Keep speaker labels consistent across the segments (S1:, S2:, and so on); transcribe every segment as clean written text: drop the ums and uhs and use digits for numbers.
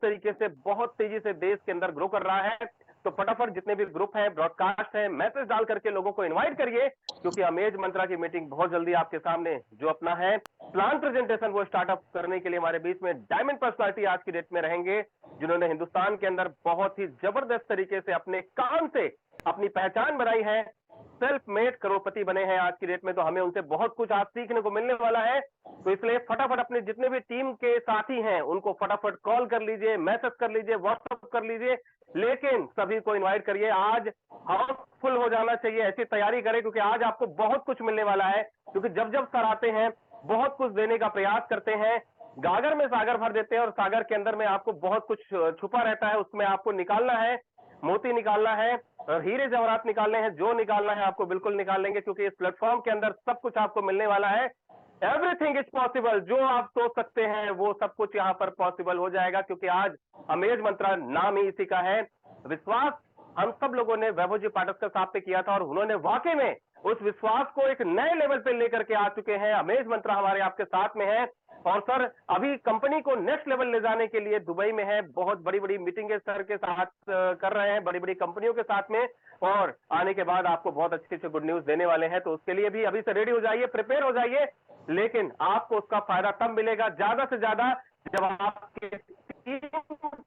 S1: तरीके से बहुत तेजी से देश के अंदर ग्रो कर रहा है। तो फटाफट जितने भी ग्रुप हैं, ब्रॉडकास्ट है, मैसेज डाल करके लोगों को इन्वाइट करिए, क्योंकि अमेज मंत्रा की मीटिंग बहुत जल्दी आपके सामने जो अपना है प्लान प्रेजेंटेशन वो स्टार्टअप करने के लिए हमारे बीच में डायमंड पर्सनालिटी आज की डेट में रहेंगे, जिन्होंने हिंदुस्तान के अंदर बहुत ही जबरदस्त तरीके से अपने काम से अपनी पहचान बनाई है, सेल्फ मेड करोड़पति बने हैं आज की डेट में। तो हमें उनसे बहुत कुछ आज सीखने को मिलने वाला है। तो इसलिए फटाफट अपने जितने भी टीम के साथी हैं उनको फटाफट कॉल कर लीजिए, मैसेज कर लीजिए, व्हाट्सएप कर लीजिए, लेकिन सभी को इनवाइट करिए। आज हाउसफुल हो जाना चाहिए, ऐसी तैयारी करें, क्योंकि आज आपको बहुत कुछ मिलने वाला है। क्योंकि जब जब सर आते हैं बहुत कुछ देने का प्रयास करते हैं, गागर में सागर भर देते हैं, और सागर के अंदर में आपको बहुत कुछ छुपा रहता है, उसमें आपको निकालना है, मोती निकालना है और हीरे जवाहरात निकालने हैं। जो निकालना है आपको बिल्कुल निकाल लेंगे, क्योंकि इस प्लेटफॉर्म के अंदर सब कुछ आपको मिलने वाला है। एवरीथिंग इज पॉसिबल, जो आप सोच सकते हैं वो सब कुछ यहाँ पर पॉसिबल हो जाएगा, क्योंकि आज अमेज मंत्रा नाम ही इसी का है। विश्वास हम सब लोगों ने वैभव जी पाटस्कर साहब पे किया था, और उन्होंने वाकई में उस विश्वास को एक नए लेवल पे लेकर के आ चुके हैं। अमेज मंत्रा हमारे आपके साथ में है, और सर अभी कंपनी को नेक्स्ट लेवल ले जाने के लिए दुबई में है, बहुत बड़ी बड़ी मीटिंगें सर के साथ कर रहे हैं, बड़ी बड़ी कंपनियों के साथ में, और आने के बाद आपको बहुत अच्छे अच्छे गुड न्यूज देने वाले हैं। तो उसके लिए भी अभी से रेडी हो जाइए, प्रिपेयर हो जाइए, लेकिन आपको उसका फायदा तब मिलेगा ज्यादा से ज्यादा जब आपके टीम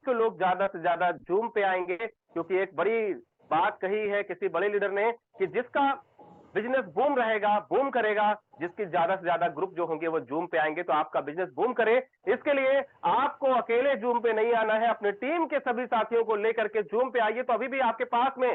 S1: के लोग ज्यादा से ज्यादा जूम पे आएंगे। क्योंकि एक बड़ी बात कही है किसी बड़े लीडर ने कि जिसका बिजनेस बूम रहेगा, बूम करेगा, जिसकी ज्यादा से ज्यादा ग्रुप जो होंगे वो जूम पे आएंगे। तो आपका बिजनेस बूम करे, इसके लिए आपको अकेले जूम पे नहीं आना है, अपने टीम के सभी साथियों को लेकर के जूम पे आइए। तो अभी भी आपके पास में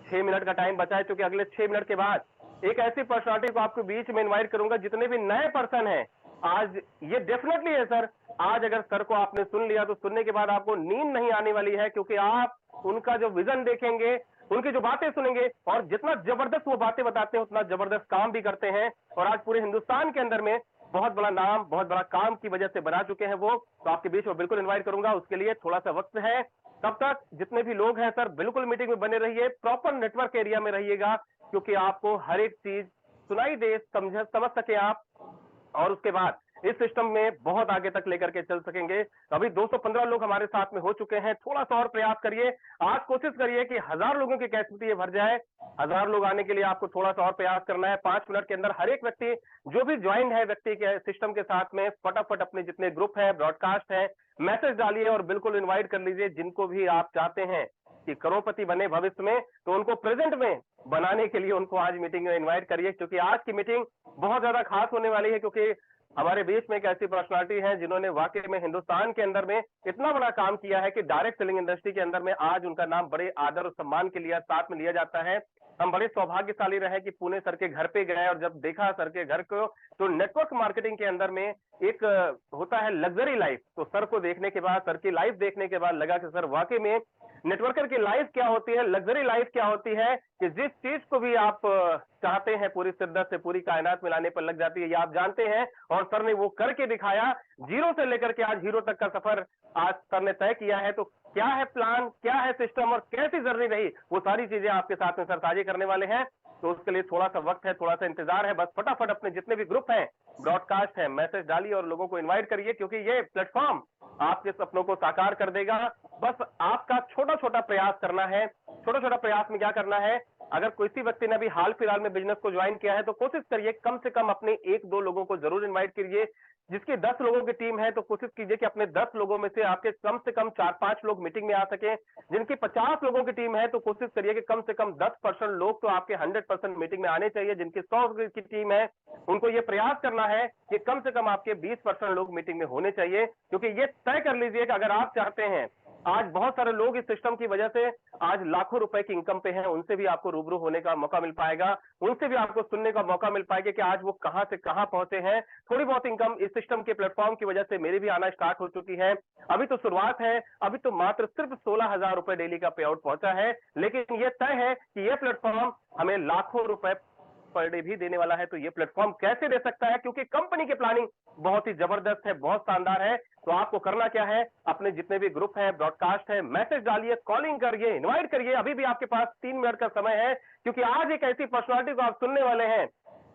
S1: 6 मिनट का टाइम बचा है, क्योंकि अगले 6 मिनट के बाद एक ऐसी पर्सनालिटी को आपके बीच में इन्वाइट करूंगा। जितने भी नए पर्सन हैं आज, ये डेफिनेटली है सर, आज अगर सर को आपने सुन लिया तो सुनने के बाद आपको नींद नहीं आने वाली है, क्योंकि आप उनका जो विजन देखेंगे, उनकी जो बातें सुनेंगे, और जितना जबरदस्त वो बातें बताते हैं उतना जबरदस्त काम भी करते हैं। और आज पूरे हिंदुस्तान के अंदर में बहुत बड़ा नाम, बहुत बड़ा काम की वजह से बना चुके हैं वो। तो आपके बीच में बिल्कुल इन्वाइट करूंगा, उसके लिए थोड़ा सा वक्त है। तब तक जितने भी लोग हैं सर बिल्कुल मीटिंग में बने रहिए, प्रॉपर नेटवर्क एरिया में रहिएगा, क्योंकि आपको हर एक चीज सुनाई दे, समझ सके आप, और उसके बाद इस सिस्टम में बहुत आगे तक लेकर के चल सकेंगे। अभी 215 लोग हमारे साथ में हो चुके हैं, थोड़ा सा और प्रयास करिए, आज कोशिश करिए कि 1000 लोगों की कैपेसिटी भर जाए। 1000 लोग आने के लिए आपको थोड़ा सा और प्रयास करना है। 5 मिनट के अंदर हर एक व्यक्ति जो भी ज्वाइन है व्यक्ति के सिस्टम के साथ में, फटाफट अपने जितने ग्रुप है, ब्रॉडकास्ट है, मैसेज डालिए और बिल्कुल इन्वाइट कर लीजिए जिनको भी आप चाहते हैं कि करोड़पति बने भविष्य में, तो उनको प्रेजेंट में बनाने के लिए उनको आज मीटिंग में इन्वाइट करिए, क्योंकि आज की मीटिंग बहुत ज्यादा खास होने वाली है। क्योंकि हमारे बीच में एक ऐसी पर्सनालिटी है जिन्होंने वाकई में हिंदुस्तान के अंदर में इतना बड़ा काम किया है कि डायरेक्ट सेलिंग इंडस्ट्री के अंदर में आज उनका नाम बड़े आदर और सम्मान के लिए साथ में लिया जाता है। हम बड़े सौभाग्यशाली रहे कि पुणे सर के घर पे गए, और जब देखा सर के घर को, तो नेटवर्क मार्केटिंग के अंदर में एक होता है लग्जरी लाइफ। तो सर को देखने के बाद, सर की लाइफ देखने के बाद लगा कि सर वाकई में नेटवर्कर की लाइफ क्या होती है, लग्जरी लाइफ क्या होती है, कि जिस चीज को भी आप चाहते हैं पूरी शिद्दत से पूरी कायनात में लाने पर लग जाती है, ये आप जानते हैं। और सर ने वो करके दिखाया, जीरो से लेकर के आज हीरो तक का सफर आज सर ने तय किया है। तो क्या है प्लान, क्या है सिस्टम और कैसी जर्नी रही, वो सारी चीजें आपके साथ में सर साझे करने वाले हैं। तो उसके लिए थोड़ा सा वक्त है, थोड़ा सा इंतजार है, बस फटाफट अपने जितने भी ग्रुप हैं, ब्रॉडकास्ट है, मैसेज डालिए और लोगों को इन्वाइट करिए, क्योंकि ये प्लेटफॉर्म आपके सपनों को साकार कर देगा। बस आपका छोटा छोटा प्रयास करना है। छोटा छोटा प्रयास में क्या करना है, अगर किसी व्यक्ति ने अभी हाल फिलहाल में बिजनेस को ज्वाइन किया है तो कोशिश करिए कम से कम अपने 1-2 लोगों को जरूर इन्वाइट करिए। जिसकी 10 लोगों की टीम है तो कोशिश कीजिए कि अपने 10 लोगों में से आपके कम से कम 4-5 लोग मीटिंग में आ सके। जिनकी 50 लोगों की टीम है तो कोशिश करिए कि कम से कम 10% लोग तो आपके 100% मीटिंग में आने चाहिए। जिनकी 100 की टीम है उनको ये प्रयास करना है कि कम से कम आपके 20% लोग मीटिंग में होने चाहिए, क्योंकि ये तय कर लीजिए कि अगर आप चाहते हैं, आज बहुत सारे लोग इस सिस्टम की वजह से आज लाखों रुपए की इनकम पे हैं, उनसे भी आपको रूबरू होने का मौका मिल पाएगा, उनसे भी आपको सुनने का मौका मिल पाएगा कि आज वो कहां से कहां पहुंचे हैं। थोड़ी बहुत इनकम इस सिस्टम के प्लेटफॉर्म की वजह से मेरी भी आना स्टार्ट हो चुकी है। अभी तो शुरुआत है, अभी तो मात्र सिर्फ 16,000 रुपए डेली का पे आउट पहुंचा है, लेकिन ये तय है कि ये प्लेटफॉर्म हमें लाखों रुपए पर डे भी देने वाला है। तो ये प्लेटफॉर्म कैसे दे सकता है, क्योंकि कंपनी की प्लानिंग बहुत ही जबरदस्त है, बहुत शानदार है। तो आपको करना क्या है, अपने जितने भी ग्रुप है, ब्रॉडकास्ट है, मैसेज डालिए, कॉलिंग करिए, इनवाइट करिए। अभी भी आपके पास 3 मिनट का समय है, क्योंकि आज एक ऐसी पर्सनालिटी को आप सुनने वाले हैं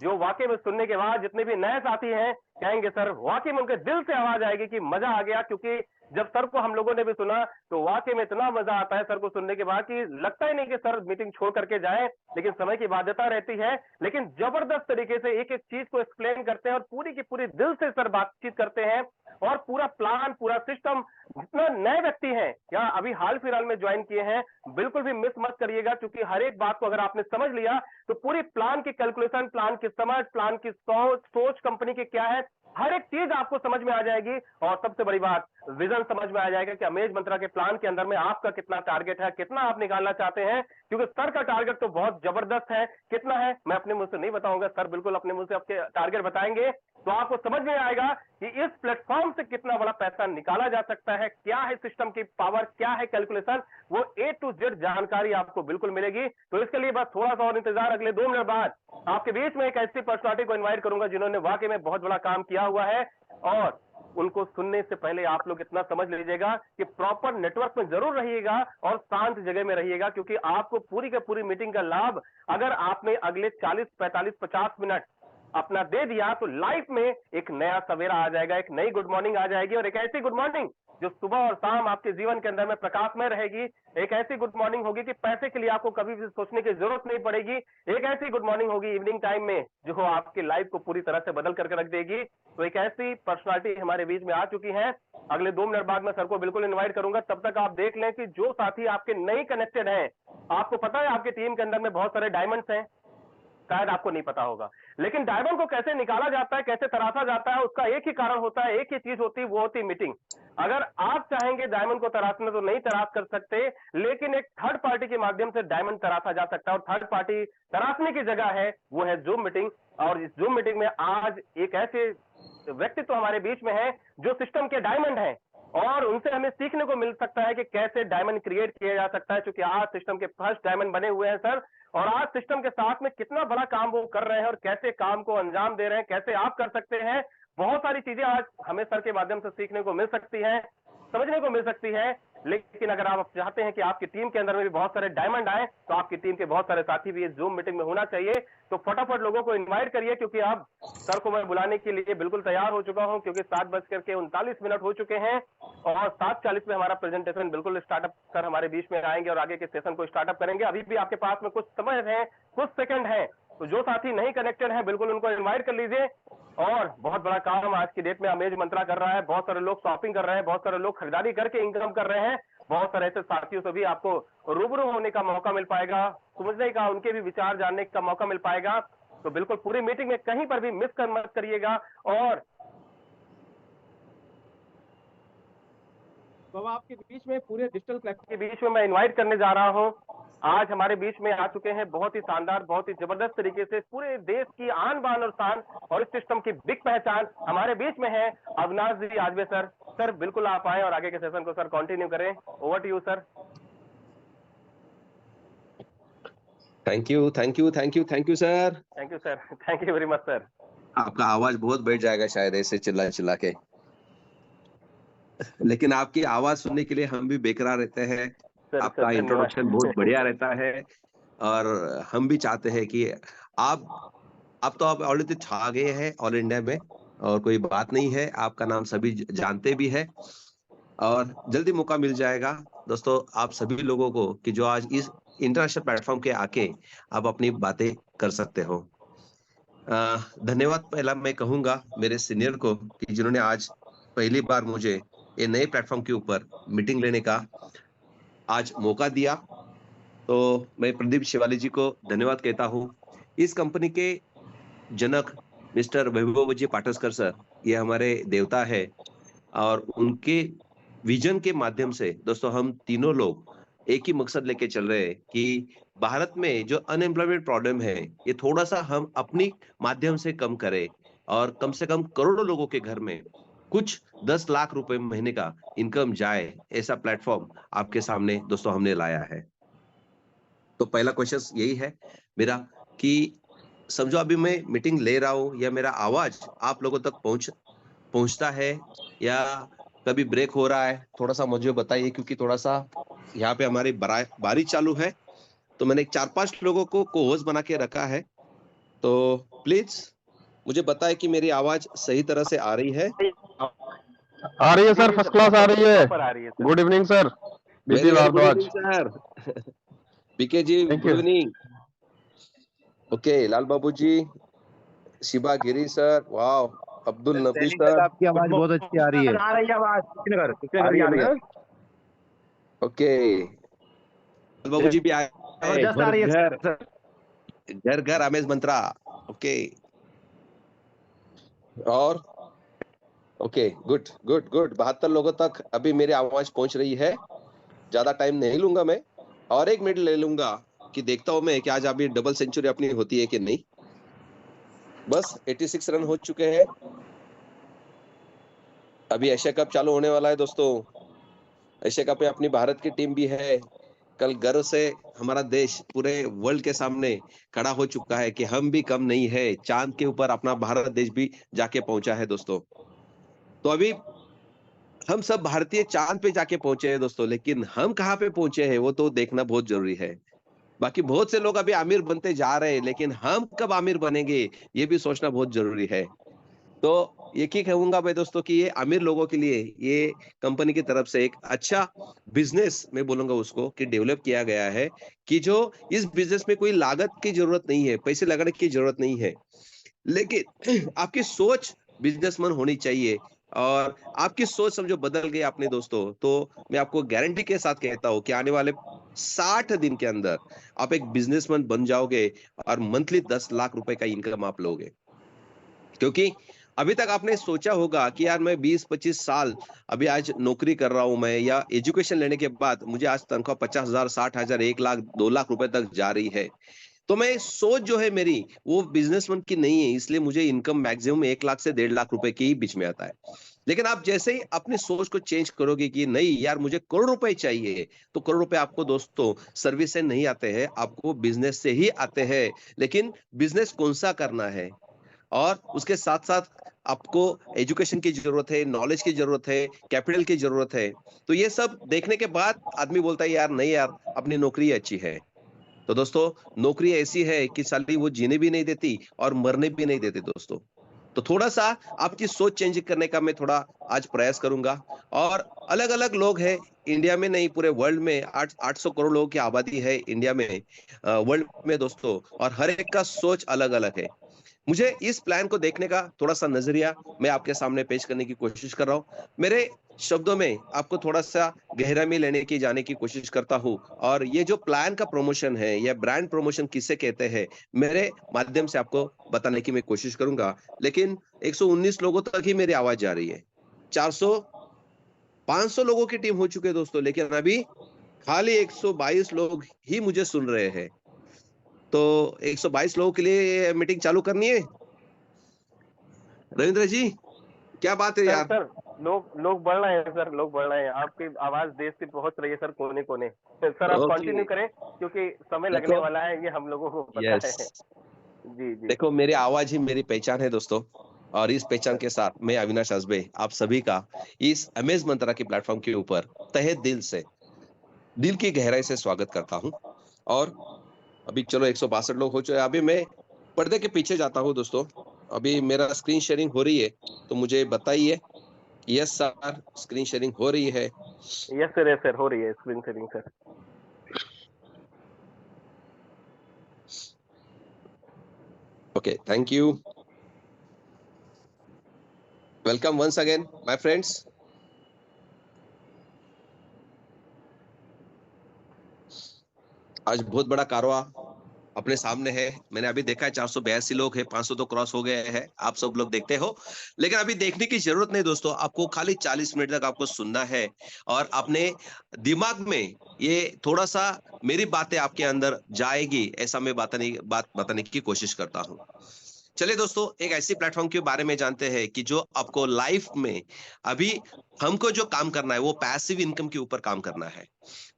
S1: जो वाकई में सुनने के बाद जितने भी नए साथी हैं कहेंगे सर वाकई में उनके दिल से आवाज आएगी कि मजा आ गया, क्योंकि जब सर को हम लोगों ने भी सुना तो वाकई में इतना मजा आता है सर को सुनने के बाद कि लगता ही नहीं कि सर मीटिंग छोड़ करके जाए, लेकिन समय की बाध्यता रहती है, लेकिन जबरदस्त तरीके से एक एक चीज को एक्सप्लेन करते हैं और पूरी की पूरी दिल से सर बातचीत करते हैं और पूरा प्लान, पूरा सिस्टम, जितना नए व्यक्ति हैं या अभी हाल फिलहाल में ज्वाइन किए हैं, बिल्कुल भी मिस मत करिएगा, क्योंकि हर एक बात को अगर आपने समझ लिया तो पूरी प्लान की कैलकुलेशन, प्लान की समझ, प्लान की सोच कंपनी की क्या है, हर एक चीज आपको समझ में आ जाएगी। और सबसे बड़ी बात, विजन समझ में आ जाएगा कि अमेज मंत्रा के प्लान के अंदर में आपका कितना टारगेट है, कितना आप निकालना चाहते हैं, क्योंकि सर का टारगेट तो बहुत जबरदस्त है। कितना है मैं अपने मुंह से नहीं बताऊंगा, सर बिल्कुल अपने मुंह से आपके टारगेट बताएंगे, तो आपको समझ में आएगा कि इस प्लेटफॉर्म से कितना बड़ा पैसा निकाला जा सकता है, क्या है सिस्टम की पावर, क्या है कैलकुलेशन, वो A to Z जानकारी आपको बिल्कुल मिलेगी। तो इसके लिए बस थोड़ा सा और इंतजार, अगले 2 मिनट बाद आपके बीच में एक ऐसी पर्सनालिटी को इन्वाइट करूंगा जिन्होंने वाकई में बहुत बड़ा काम किया हुआ है। और उनको सुनने से पहले आप लोग इतना समझ लीजिएगा कि प्रॉपर नेटवर्क में जरूर रहिएगा और शांत जगह में रहिएगा, क्योंकि आपको पूरी का पूरी मीटिंग का लाभ अगर आपने अगले 40, 45, 50 मिनट अपना दे दिया तो लाइफ में एक नया सवेरा आ जाएगा, एक नई गुड मॉर्निंग आ जाएगी, और एक ऐसी गुड मॉर्निंग जो सुबह और शाम आपके जीवन के अंदर में प्रकाश में रहेगी। एक ऐसी गुड मॉर्निंग होगी कि पैसे के लिए आपको कभी भी सोचने की जरूरत नहीं पड़ेगी। एक ऐसी गुड मॉर्निंग होगी इवनिंग टाइम में जो आपकी लाइफ को पूरी तरह से बदल करके रख देगी। तो एक ऐसी पर्सनालिटी हमारे बीच में आ चुकी है। अगले 2 मिनट बाद मैं सर को बिल्कुल इन्वाइट करूंगा। तब तक आप देख लें कि जो साथी आपके नई कनेक्टेड हैं, आपको पता है आपकी टीम के अंदर में बहुत सारे डायमंड्स हैं, शायद आपको नहीं पता होगा, लेकिन डायमंड को कैसे निकाला जाता है, कैसे तराशा जाता है, उसका एक ही कारण होता है, एक ही चीज होती है, वो होती मीटिंग। अगर आप चाहेंगे डायमंड को तराशना तो नहीं तराश कर सकते, लेकिन एक थर्ड पार्टी के माध्यम से डायमंड तराशा जा सकता है, और थर्ड पार्टी तराशने की जगह है वो है जूम मीटिंग। और इस जूम मीटिंग में आज एक ऐसे व्यक्ति तो हमारे बीच में है जो सिस्टम के डायमंड हैं, और उनसे हमें सीखने को मिल सकता है कि कैसे डायमंड क्रिएट किया जा सकता है, क्योंकि आज सिस्टम के फर्स्ट डायमंड बने हुए हैं सर, और आज सिस्टम के साथ में कितना बड़ा काम वो कर रहे हैं और कैसे काम को अंजाम दे रहे हैं, कैसे आप कर सकते हैं। बहुत सारी चीजें आज हमें सर के माध्यम से सीखने को मिल सकती है, समझने को मिल सकती है। लेकिन अगर आप चाहते हैं कि आपकी टीम के अंदर में भी बहुत सारे डायमंड आए, तो आपकी टीम के बहुत सारे साथी भी इस जूम मीटिंग में होना चाहिए। तो फटाफट लोगों को इन्वाइट करिए, क्योंकि अब सर को मैं बुलाने के लिए बिल्कुल तैयार हो चुका हूं, क्योंकि 7:39 हो चुके हैं और 7:40 में हमारा प्रेजेंटेशन बिल्कुल स्टार्टअप सर हमारे बीच में आएंगे और आगे के सेशन को स्टार्टअप करेंगे। अभी भी आपके पास में कुछ समय है, कुछ सेकंड है, तो जो साथी नहीं कनेक्टेड है बिल्कुल उनको इन्वाइट कर लीजिए। और बहुत बड़ा काम आज की डेट में अमेज मंत्रा कर रहा है, बहुत सारे लोग शॉपिंग कर रहे हैं, बहुत सारे लोग खरीदारी करके इनकम कर रहे हैं, बहुत सारे ऐसे साथियों से भी आपको रूबरू होने का मौका मिल पाएगा, समझने का, उनके भी विचार जानने का मौका मिल पाएगा। तो बिल्कुल पूरी मीटिंग में कहीं पर भी मिस कर मत करिएगा। और तो आपके बीच में पूरे डिजिटल प्लेटफॉर्म के बीच में मैं इनवाइट करने जा रहा हूं। आज हमारे बीच में आ चुके हैं बहुत ही शानदार, बहुत ही जबरदस्त तरीके से पूरे देश की आन बान और शान और इस सिस्टम की बिग पहचान हमारे बीच में है अविनाश जी आजबे सर। सर बिल्कुल आप आए और आगे के सेशन को सर कंटिन्यू करें। Over to you sir.
S2: Thank you thank you thank you thank you sir.
S1: Thank you sir, thank you very much sir.
S2: आपका आवाज बहुत बैठ जाएगा शायद ऐसे चिल्ला चिल्ला के, लेकिन आपकी आवाज सुनने के लिए हम भी बेकरार रहते हैं। आपका इंट्रोडक्शन बहुत बढ़िया रहता है और हम भी चाहते हैं कि आप तो आप ऑलरेडी छा गए हैं ऑल इंडिया में और कोई बात नहीं है, आपका नाम सभी जानते भी है और जल्दी मौका मिल जाएगा दोस्तों आप सभी लोगों को कि जो आज इस इंटरनेशनल प्लेटफॉर्म के आके आप अपनी बातें कर सकते हो। धन्यवाद पहला मैं कहूंगा मेरे सीनियर को कि जिन्होंने आज पहली बार मुझे ये नए प्लेटफॉर्म के ऊपर मीटिंग लेने का आज मौका दिया, तो मैं प्रदीप शिवाली जी को धन्यवाद कहता हूं। इस कंपनी के जनक मिस्टर वैभव जी पाटस्कर सर ये हमारे देवता है और उनके विजन के माध्यम से दोस्तों हम तीनों लोग एक ही मकसद लेके चल रहे हैं कि भारत में जो अनएम्प्लॉयमेंट प्रॉब्लम है ये थोड़ा सा हम अपनी माध्यम से कम करें और कम से कम करोड़ों लोगों के घर में कुछ 10 लाख रुपए महीने का इनकम जाए, ऐसा प्लेटफॉर्म आपके सामने दोस्तों हमने लाया है। तो पहला क्वेश्चन यही है मेरा कि समझो अभी मैं मीटिंग ले रहा हूं या मेरा आवाज आप लोगों तक पहुंचता है या कभी ब्रेक हो रहा है, थोड़ा सा मुझे बताइए, क्योंकि थोड़ा सा यहाँ पे हमारी बारिश चालू है तो मैंने 4-5 लोगों को होस्ट बना के रखा है, तो प्लीज मुझे बताएं कि मेरी आवाज सही तरह से आ रही है।
S3: आ रही है सर, फर्स्ट क्लास आ रही है।
S1: पर आ रही है sir.
S3: Good evening sir, BP
S2: very good
S3: Bhardwaj.
S2: Evening sir. BK ji
S3: Thank
S2: good
S3: you.
S2: Evening. Okay Lal Babu ji, Shiba Giri sir, वाह, अब्दुल नबी सर,
S4: आपकी आवाज बहुत अच्छी आ रही है।
S1: आ रही है आवाज,
S2: आ रही है भैया। ओके लाल बाबू जी भी आए,
S1: जबरदस्त आ रही है सर।
S2: घर घर अमेज मंत्रा। ओके और ओके गुड गुड गुड, 72 लोगों तक अभी मेरी आवाज पहुंच रही है। ज्यादा टाइम नहीं लूंगा मैं, और 1 मिनट ले लूंगा कि देखता हूं मैं कि आज अभी डबल सेंचुरी अपनी होती है कि नहीं। बस 86 रन हो चुके हैं। अभी एशिया कप चालू होने वाला है दोस्तों। एशिया कप में अपनी भारत की टीम भी है। कल गर्व से हमारा देश पूरे वर्ल्ड के सामने खड़ा हो चुका है कि हम भी कम नहीं है, चांद के ऊपर अपना भारत देश भी जाके पहुंचा है दोस्तों। तो अभी हम सब भारतीय चांद पे जाके पहुंचे हैं दोस्तों, लेकिन हम कहाँ पे पहुंचे हैं वो तो देखना बहुत जरूरी है। बाकी बहुत से लोग अभी आमिर बनते जा रहे हैं, लेकिन हम कब आमिर बनेंगे ये भी सोचना बहुत जरूरी है। तो एक ही कहूंगा मैं दोस्तों कि ये अमीर लोगों के लिए ये कंपनी की तरफ से एक अच्छा बिजनेस मैं बोलूंगा उसको कि डेवलप किया गया है, कि जो इस बिजनेस में कोई लागत की जरूरत नहीं है, पैसे लगाने की जरूरत नहीं है, लेकिन आपकी सोच बिजनेसमैन होनी चाहिए। और आपकी सोच समझो बदल गई आपने दोस्तों, तो मैं आपको गारंटी के साथ कहता हूं कि आने वाले 60 दिन के अंदर आप एक बिजनेसमैन बन जाओगे और मंथली 10 लाख रुपए का इनकम आप लोगे। क्योंकि अभी तक आपने सोचा होगा कि यार मैं 20-25 साल अभी आज नौकरी कर रहा हूं मैं, या एजुकेशन लेने के बाद मुझे आज तनख्वाह 50,000, 60,000, 1 लाख, 2 लाख रुपए तक जा रही है। तो मैं सोच जो है मेरी वो बिजनेसमैन की नहीं है, इसलिए मुझे इनकम मैक्सिमम 1 लाख से 1.5 लाख रुपए के ही बीच में आता है। लेकिन आप जैसे ही अपनी सोच को चेंज करोगे कि नहीं यार मुझे करोड़ रुपए चाहिए, तो करोड़ रुपए आपको दोस्तों सर्विस से नहीं आते हैं, आपको बिजनेस से ही आते हैं। लेकिन बिजनेस कौन सा करना है, और उसके साथ साथ आपको एजुकेशन की जरूरत है, नॉलेज की जरूरत है, कैपिटल की जरूरत है। तो ये सब देखने के बाद आदमी बोलता है यार नहीं यार अपनी नौकरी अच्छी है। तो दोस्तों नौकरी ऐसी है कि साली वो जीने भी नहीं देती और मरने भी नहीं देते दोस्तों। तो थोड़ा सा आपकी सोच चेंज करने का मैं थोड़ा आज प्रयास करूंगा। और अलग अलग लोग हैं इंडिया में, नहीं पूरे वर्ल्ड में, 800 करोड़ लोगों की आबादी है इंडिया में, वर्ल्ड में दोस्तों, और हर एक का सोच अलग अलग है। मुझे इस प्लान को देखने का थोड़ा सा नजरिया मैं आपके सामने पेश करने की कोशिश कर रहा हूं। मेरे शब्दों में आपको थोड़ा सा गहराई में लेने की जाने की कोशिश करता हूं, और ये जो प्लान का प्रमोशन है या ब्रांड प्रमोशन किसे कहते हैं, मेरे माध्यम से आपको बताने की मैं कोशिश करूंगा। लेकिन 119 लोगों तक ही मेरी आवाज जा रही है। 400 500 लोगों की टीम हो चुके हैं दोस्तों, लेकिन अभी खाली 122 लोग ही मुझे सुन रहे हैं। तो 122 लोगों के लिए मीटिंग चालू करनी है। रविंद्र जी क्या बात है यार।
S1: सर लोग बढ़ रहे हैं सर, लोग बढ़ रहे हैं, आपकी आवाज देश की पहुंच रही है सर कोने कोने। सर आप कंटिन्यू करें क्योंकि समय लगने वाला है, ये हम लोगों को पता है। जी जी
S2: देखो मेरी आवाज ही मेरी पहचान है दोस्तों, और इस पहचान के साथ मैं अविनाश आजबे आप सभी का इस अमेज मंत्रा के प्लेटफॉर्म के ऊपर तहे दिल से, दिल की गहराई से स्वागत करता हूं। और अभी चलो 162 लोग हो चुके, अभी मैं पर्दे के पीछे जाता हूं दोस्तों। अभी मेरा स्क्रीन शेयरिंग हो रही है तो मुझे बताइए। यस सर स्क्रीन शेयरिंग हो रही है।
S1: यस सर हो रही है screen sharing sir.
S2: Okay thank you, welcome once again my friends. आज बहुत बड़ा कारवा अपने सामने है। मैंने अभी देखा है 482 लोग हैं, 500 तो क्रॉस हो गए हैं, आप सब लोग देखते हो। लेकिन अभी देखने की जरूरत नहीं दोस्तों, आपको खाली 40 मिनट तक आपको सुनना है, और अपने दिमाग में ये थोड़ा सा मेरी बातें आपके अंदर जाएगी, ऐसा मैं बात बताने की कोशिश करता हूँ। चलिए दोस्तों एक ऐसी प्लेटफॉर्म के बारे में जानते हैं कि जो आपको लाइफ में अभी हमको जो काम करना है वो पैसिव इनकम के ऊपर काम करना है।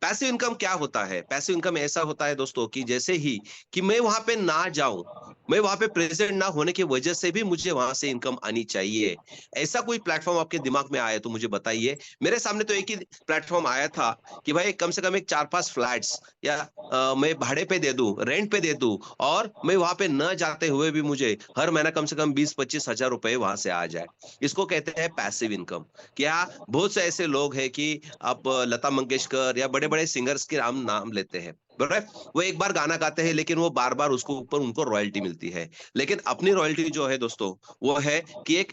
S2: पैसिव इनकम क्या होता है? पैसिव इनकम ऐसा होता है दोस्तों कि जैसे ही कि मैं वहां पे ना जाऊं, मैं वहां पे प्रेजेंट ना होने की वजह से भी मुझे वहां से इनकम आनी चाहिए। ऐसा कोई प्लेटफॉर्म आपके दिमाग में आया तो मुझे बताइए। मेरे सामने तो एक ही प्लेटफॉर्म आया था कि भाई कम से कम एक 4-5 फ्लैट्स या मैं भाड़े पे दे दूं, रेंट पे दे दूं, और मैं वहां पे न जाते हुए भी मुझे हर महीना कम से कम 20-25 हजार रुपए वहां से आ जाए। इसको कहते हैं पैसिव इनकम। क्या बहुत से ऐसे लोग हैं कि आप लता मंगेशकर या बड़े बड़े सिंगर्स के नाम लेते हैं, बराबर? वो एक बार गाना गाते हैं लेकिन वो बार बार उसको ऊपर उनको रॉयल्टी मिलती है। लेकिन अपनी रॉयल्टी जो है दोस्तों, वो है कि एक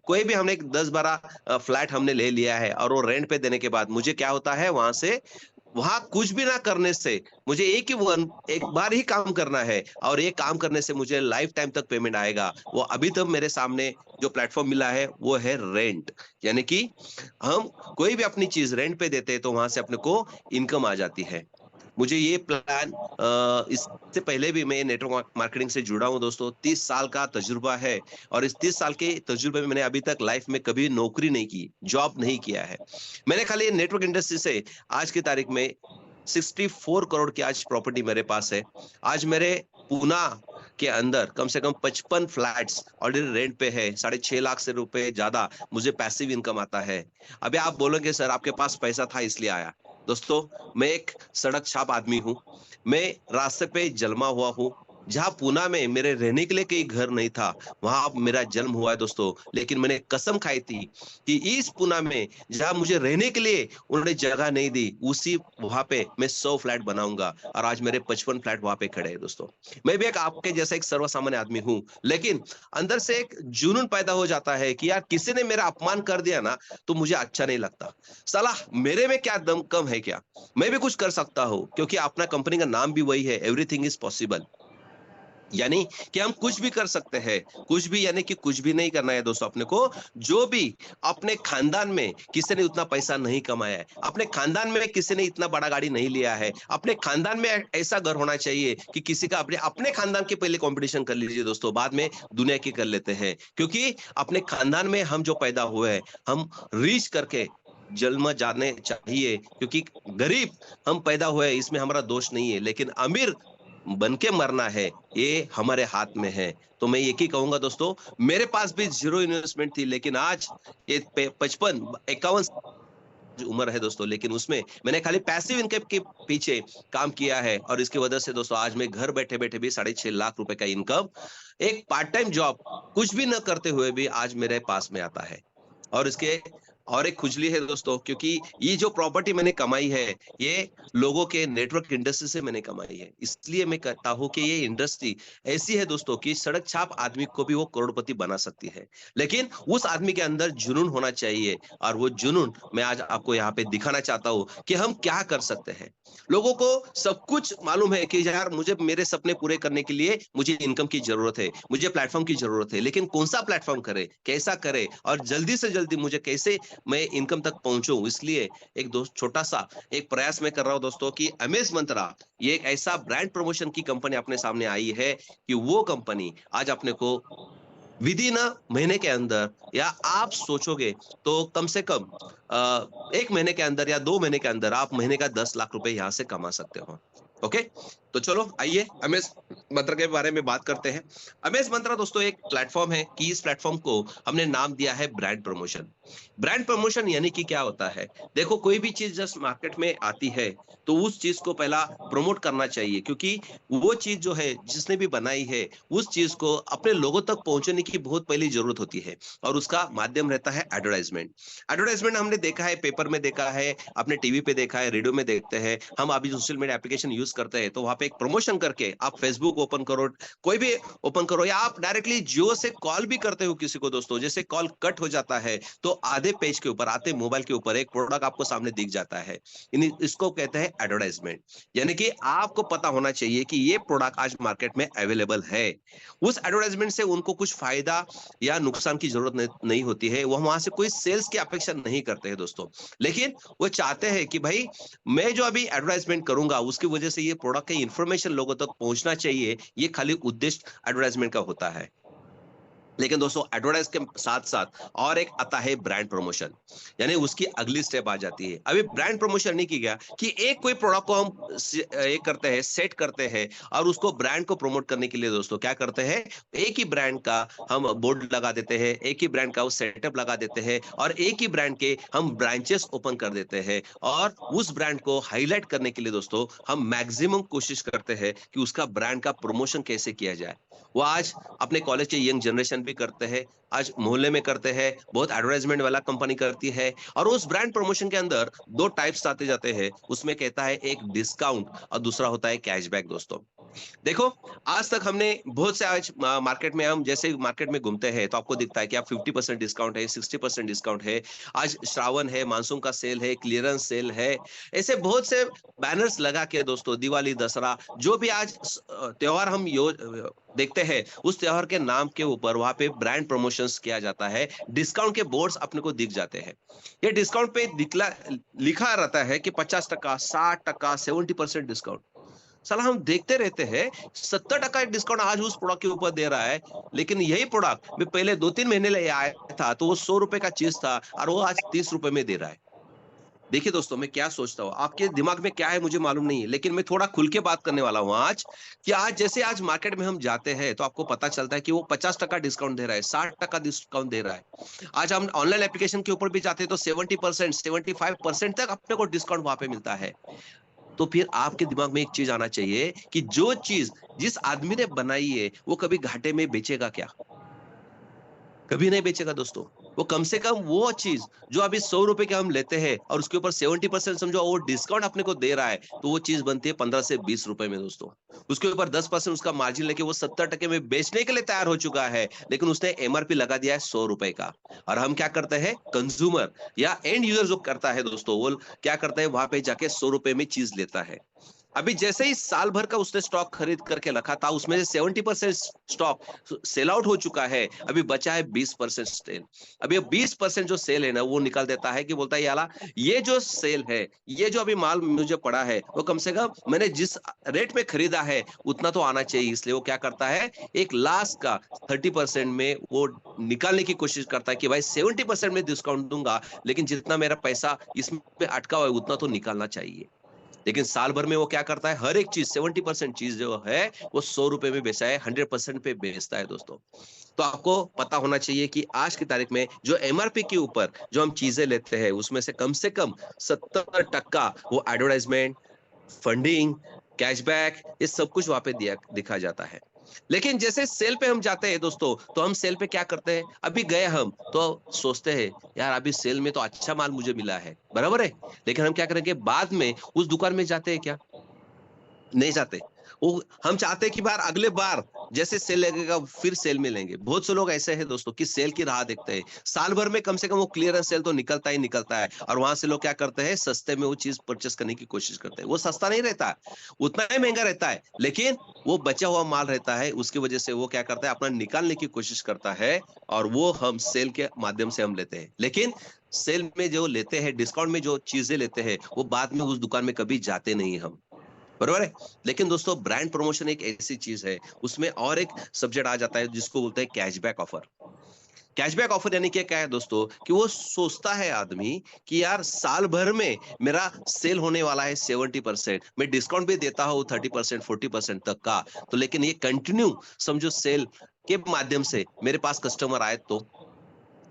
S2: कोई भी हमने 10-12 फ्लैट हमने ले लिया है और वो रेंट पे देने के बाद मुझे क्या होता है, वहां से वहां कुछ भी ना करने से मुझे एक बार ही काम करना है और ये काम करने से मुझे लाइफ टाइम तक पेमेंट आएगा। वो अभी तक मेरे सामने जो प्लेटफॉर्म मिला है वो है रेंट। यानी कि हम कोई भी अपनी चीज रेंट पे देते हैं तो वहां से अपने को इनकम आ जाती है। मुझे ये प्लान इससे पहले भी मैं नेटवर्क मार्केटिंग से जुड़ा हूं दोस्तों। 30 साल का तजुर्बा है और इस 30 साल के तजुर्बे में मैंने अभी तक लाइफ में कभी नौकरी नहीं की, जॉब नहीं किया है। मैंने खाली नेटवर्क इंडस्ट्री से आज की तारीख में 64 करोड़ की आज प्रॉपर्टी मेरे पास है। आज मेरे पूना के अंदर कम से कम 55 फ्लैट्स ऑलरेडी रेंट पे है। 6.5 लाख से रुपए ज्यादा मुझे पैसिव इनकम आता है। अभी आप बोलोगे सर आपके पास पैसा था इसलिए आया। दोस्तों, मैं एक सड़क छाप आदमी हूं। मैं रास्ते पे जन्मा हुआ हूं। जहां पूना में मेरे रहने के लिए कोई घर नहीं था, वहां मेरा जन्म हुआ है दोस्तों। लेकिन मैंने कसम खाई थी कि इस पूना में जहां मुझे रहने के लिए उन्होंने जगह नहीं दी, उसी वहां पे मैं 100 फ्लैट बनाऊंगा। और आज मेरे 55 फ्लैट वहां पे खड़े हैं दोस्तों। मैं भी एक आपके जैसा एक सर्वसामान्य आदमी हूं, लेकिन अंदर से एक जुनून पैदा हो जाता है कि यार किसी ने मेरा अपमान कर दिया ना तो मुझे अच्छा नहीं लगता। साला मेरे में क्या दम कम है क्या, मैं भी कुछ कर सकता हूं। क्योंकि अपना कंपनी का नाम भी वही है, एवरीथिंग इज पॉसिबल। यानी कि हम कुछ भी कर सकते हैं। कुछ भी यानी कि कुछ भी नहीं करना है दोस्तों अपने को। जो भी अपने खानदान में किसी ने उतना पैसा नहीं कमाया है, अपने खानदान में किसी ने इतना बड़ा गाड़ी नहीं लिया है, अपने खानदान में ऐसा घर होना चाहिए कि किसी का अपने खानदान के पहले कंपटीशन कर लीजिए दोस्तों, बाद में दुनिया की कर लेते हैं। क्योंकि अपने खानदान में हम जो पैदा हुए हैं, हम रीच करके जन्म जाने चाहिए। क्योंकि गरीब हम पैदा हुए इसमें हमारा दोष नहीं है, लेकिन अमीर बन के मरना है, ये हमारे हाथ में है। तो मैं एक ही कहूंगा दोस्तों, मेरे पास भी जीरो इन्वेस्टमेंट थी, लेकिन आज ये 55-51 उम्र है दोस्तों, लेकिन उसमें मैंने खाली पैसिव इनकम के पीछे काम किया है। और इसकी वजह से दोस्तों आज मैं घर बैठे बैठे भी 6.5 लाख रुपए का इनकम, एक पार्ट टाइम जॉब कुछ भी न करते हुए भी आज मेरे पास में आता है। और इसके और एक खुजली है दोस्तों, क्योंकि ये जो प्रॉपर्टी मैंने कमाई है, ये लोगों के नेटवर्क इंडस्ट्री से मैंने कमाई है। इसलिए मैं कहता हूं कि ये इंडस्ट्री ऐसी है दोस्तों कि सड़क छाप आदमी को भी वो करोड़पति बना सकती है। लेकिन उस आदमी के अंदर जुनून होना चाहिए, और वो जुनून मैं आज आपको यहाँ पे दिखाना चाहता हूँ कि हम क्या कर सकते हैं। लोगों को सब कुछ मालूम है कि यार मुझे मेरे सपने पूरे करने के लिए मुझे इनकम की जरूरत है, मुझे प्लेटफॉर्म की जरूरत है, लेकिन कौन सा प्लेटफॉर्म करे, कैसा करे, और जल्दी से जल्दी मुझे कैसे मैं इनकम तक पहुंचूं। इसलिए एक दोस्त छोटा सा एक प्रयास मैं कर रहा हूं दोस्तों कि अमेज मंत्रा ये एक ऐसा ब्रांड प्रमोशन की कंपनी अपने सामने आई है कि वो कंपनी आज अपने को विदिन महीने के अंदर, या आप सोचोगे तो कम से कम 1 महीने के अंदर या 2 महीने के अंदर आप महीने का 10 लाख रुपए यहां से कमा सकते हो। ओके, तो चलो आइए अमेज मंत्रा के बारे में बात करते हैं। अमेज मंत्रा दोस्तों एक प्लेटफॉर्म है कि इस प्लेटफॉर्म को हमने नाम दिया है ब्रांड प्रमोशन। ब्रांड प्रमोशन यानी कि क्या होता है, देखो कोई भी चीज जस्ट मार्केट में आती है तो उस चीज को पहला प्रमोट करना चाहिए, क्योंकि वो चीज जो है जिसने भी बनाई है उस चीज को अपने लोगों तक पहुंचने की बहुत पहली जरूरत होती है, और उसका माध्यम रहता है एडवर्टाइजमेंट। एडवर्टाइजमेंट हमने देखा है, पेपर में देखा है, अपने टीवी पे देखा है, रेडियो में देखते हैं, हम अभी सोशल मीडिया एप्लीकेशन यूज करते हैं तो वहां पे एक प्रमोशन करके आप फेसबुक ओपन करो, कोई भी ओपन करो, या आप डायरेक्टली जियो से कॉल भी करते हो किसी को दोस्तों, जैसे कॉल कट हो जाता है तो आधे पेज के ऊपर, आधे मोबाइल के ऊपर एक प्रोडक्ट आपको सामने दिख जाता है। इसको कहते हैं एडवर्टाइजमेंट। यानी कि आपको पता होना चाहिए कि ये प्रोडक्ट आज मार्केट में अवेलेबल है। उस एडवर्टाइजमेंट से उनको कुछ फायदा या नुकसान की जरूरत नहीं होती है, वो वहां से कोई सेल्स की अपेक्षा नहीं करते हैं दोस्तों, लेकिन वो चाहते हैं कि भाई मैं जो अभी एडवर्टाइजमेंट करूंगा उसकी वजह से ये प्रोडक्ट की इंफॉर्मेशन लोगों तक पहुंचना चाहिए। ये खाली उद्देश्य एडवर्टाइजमेंट का होता है। लेकिन दोस्तों एडवर्टाइज के साथ साथ और एक आता है ब्रांड प्रमोशन, यानी उसकी अगली स्टेप आ जाती है। अभी ब्रांड प्रमोशन नहीं किया कि एक कोई प्रोडक्ट को हम एक करते हैं, सेट करते हैं और उसको ब्रांड को प्रमोट करने के लिए दोस्तों क्या करते हैं, एक ही ब्रांड का हम बोर्ड लगा देते हैं, एक ही ब्रांड का सेटअप लगा देते हैं और एक ही ब्रांड के हम ब्रांचेस ओपन कर देते हैं और उस ब्रांड को हाईलाइट करने के लिए दोस्तों हम मैक्सिमम कोशिश करते हैं कि उसका ब्रांड का प्रमोशन कैसे किया जाए। वो आज अपने कॉलेज के यंग जनरेशन भी करते हैं, आज मोहल्ले में करते हैं, बहुत एडवर्टाइजमेंट वाला कंपनी करती है और उस ब्रांड प्रमोशन के अंदर दो टाइप्स आते जाते हैं। उसमें कहता है एक डिस्काउंट और दूसरा होता है कैशबैक। दोस्तों देखो, आज तक हमने बहुत से आज मार्केट में, हम जैसे मार्केट में घूमते हैं तो आपको दिखता है कि आप 50% डिस्काउंट है, 60% डिस्काउंट है, आज श्रावण है, मानसून का सेल है, क्लियरेंस सेल है, ऐसे बहुत से बैनर्स लगा के दोस्तों दिवाली, दसरा, जो भी आज त्योहार हम देखते हैं, उस त्योहार के नाम के ऊपर वहां पे ब्रांड प्रमोशंस किया जाता है, डिस्काउंट के बोर्ड्स अपने को दिख जाते हैं। ये डिस्काउंट पे लिखा रहता है कि 50%, 60%, 70% डिस्काउंट। साला हम देखते रहते हैं 70% डिस्काउंट आज उस प्रोडक्ट के ऊपर दे रहा है, लेकिन यही प्रोडक्ट मैं पहले 2-3 महीने ले आया था तो वो 100 रुपए का चीज था और वो आज 30 रुपए में दे रहा है। देखिए दोस्तों, मैं क्या सोचता हूँ, आपके दिमाग में क्या है मुझे मालूम नहीं है, लेकिन मैं थोड़ा खुल के बात करने वाला हूँ आज कि आज जैसे आज मार्केट में हम जाते हैं तो आपको पता चलता है कि वो 50% डिस्काउंट दे रहा है, 60% डिस्काउंट दे रहा है। आज हम ऑनलाइन एप्लीकेशन के ऊपर भी जाते हैं तो 70%, 75% तक अपने को डिस्काउंट वहां पे मिलता है। तो फिर आपके दिमाग में एक चीज आना चाहिए कि जो चीज जिस आदमी ने बनाई है वो कभी घाटे में बेचेगा क्या? कभी नहीं बेचेगा दोस्तों। वो कम से कम वो चीज जो अभी 100 रुपए के हम लेते हैं और उसके ऊपर 70% समझो वो डिस्काउंट अपने को दे रहा है, तो वो चीज बनती है 15 से 20 रुपए में दोस्तों। उसके ऊपर 10% उसका मार्जिन लेके वो 70% में बेचने के लिए तैयार हो चुका है, लेकिन उसने एमआरपी लगा दिया है 100 रुपए का। और हम क्या करते हैं, कंज्यूमर या एंड यूजर जो करता है दोस्तों, वो क्या करता है, वहां पे जाके 100 रुपए में चीज लेता है। अभी जैसे ही साल भर का उसने स्टॉक खरीद करके रखा था, उसमें से 70% स्टॉक सेल आउट हो चुका है, अभी बचा है 20% सेल। अभी 20% जो सेल है ना, वो निकाल देता है कि बोलता है याला ये जो सेल है, ये जो अभी माल मुझे पड़ा है, वो कम से कम मैंने जिस रेट में खरीदा है उतना तो आना चाहिए। इसलिए वो क्या करता है, एक लास्ट का 30% में वो निकालने की कोशिश करता है कि भाई 70% में डिस्काउंट दूंगा, लेकिन जितना मेरा पैसा इसमें अटका हुआ है उतना तो निकालना चाहिए। लेकिन साल भर में वो क्या करता है, हर एक चीज 70% चीज जो है वो 100 रुपए में बेचा है, 100% पे बेचता है दोस्तों। तो आपको पता होना चाहिए कि आज की तारीख में जो एमआरपी के ऊपर जो हम चीजें लेते हैं उसमें से कम 70% वो एडवर्टाइजमेंट, फंडिंग, कैशबैक, ये सब कुछ वहां पे दिखा जाता है। लेकिन जैसे सेल पे हम जाते हैं दोस्तों, तो हम सेल पे क्या करते हैं, अभी गए हम तो सोचते हैं यार अभी सेल में तो अच्छा माल मुझे मिला है, बराबर है, लेकिन हम क्या करेंगे, बाद में उस दुकान में जाते हैं क्या? नहीं जाते। वो हम चाहते हैं कि बार अगले बार जैसे सेल लगेगा फिर सेल में लेंगे। बहुत से लोग ऐसे हैं दोस्तों कि सेल की राह देखते हैं, साल भर में कम से कम वो क्लियरेंस सेल तो निकलता ही निकलता है और वहां से लोग क्या करते हैं, सस्ते में वो चीज परचेस करने की कोशिश करते हैं। वो सस्ता नहीं रहता, उतना ही महंगा रहता है, लेकिन वो बचा हुआ माल रहता है, उसकी वजह से वो क्या करता है, अपना निकालने की कोशिश करता है और वो हम सेल के माध्यम से हम लेते हैं। लेकिन सेल में जो लेते हैं, डिस्काउंट में जो चीजें लेते हैं, वो बाद में उस दुकान में कभी जाते नहीं हम, बरोबर है। लेकिन दोस्तों ब्रांड प्रमोशन एक ऐसी चीज है, उसमें और एक सब्जेक्ट आ जाता है जिसको बोलते हैं कैशबैक ऑफर। कैशबैक ऑफर यानी क्या है दोस्तों, कि वो सोचता है आदमी कि यार साल भर में मेरा सेल होने वाला है 70%, मैं डिस्काउंट भी देता हूँ 30%, 40% तक का, तो लेकिन ये कंटिन्यू समझो सेल के माध्यम से मेरे पास कस्टमर आए तो,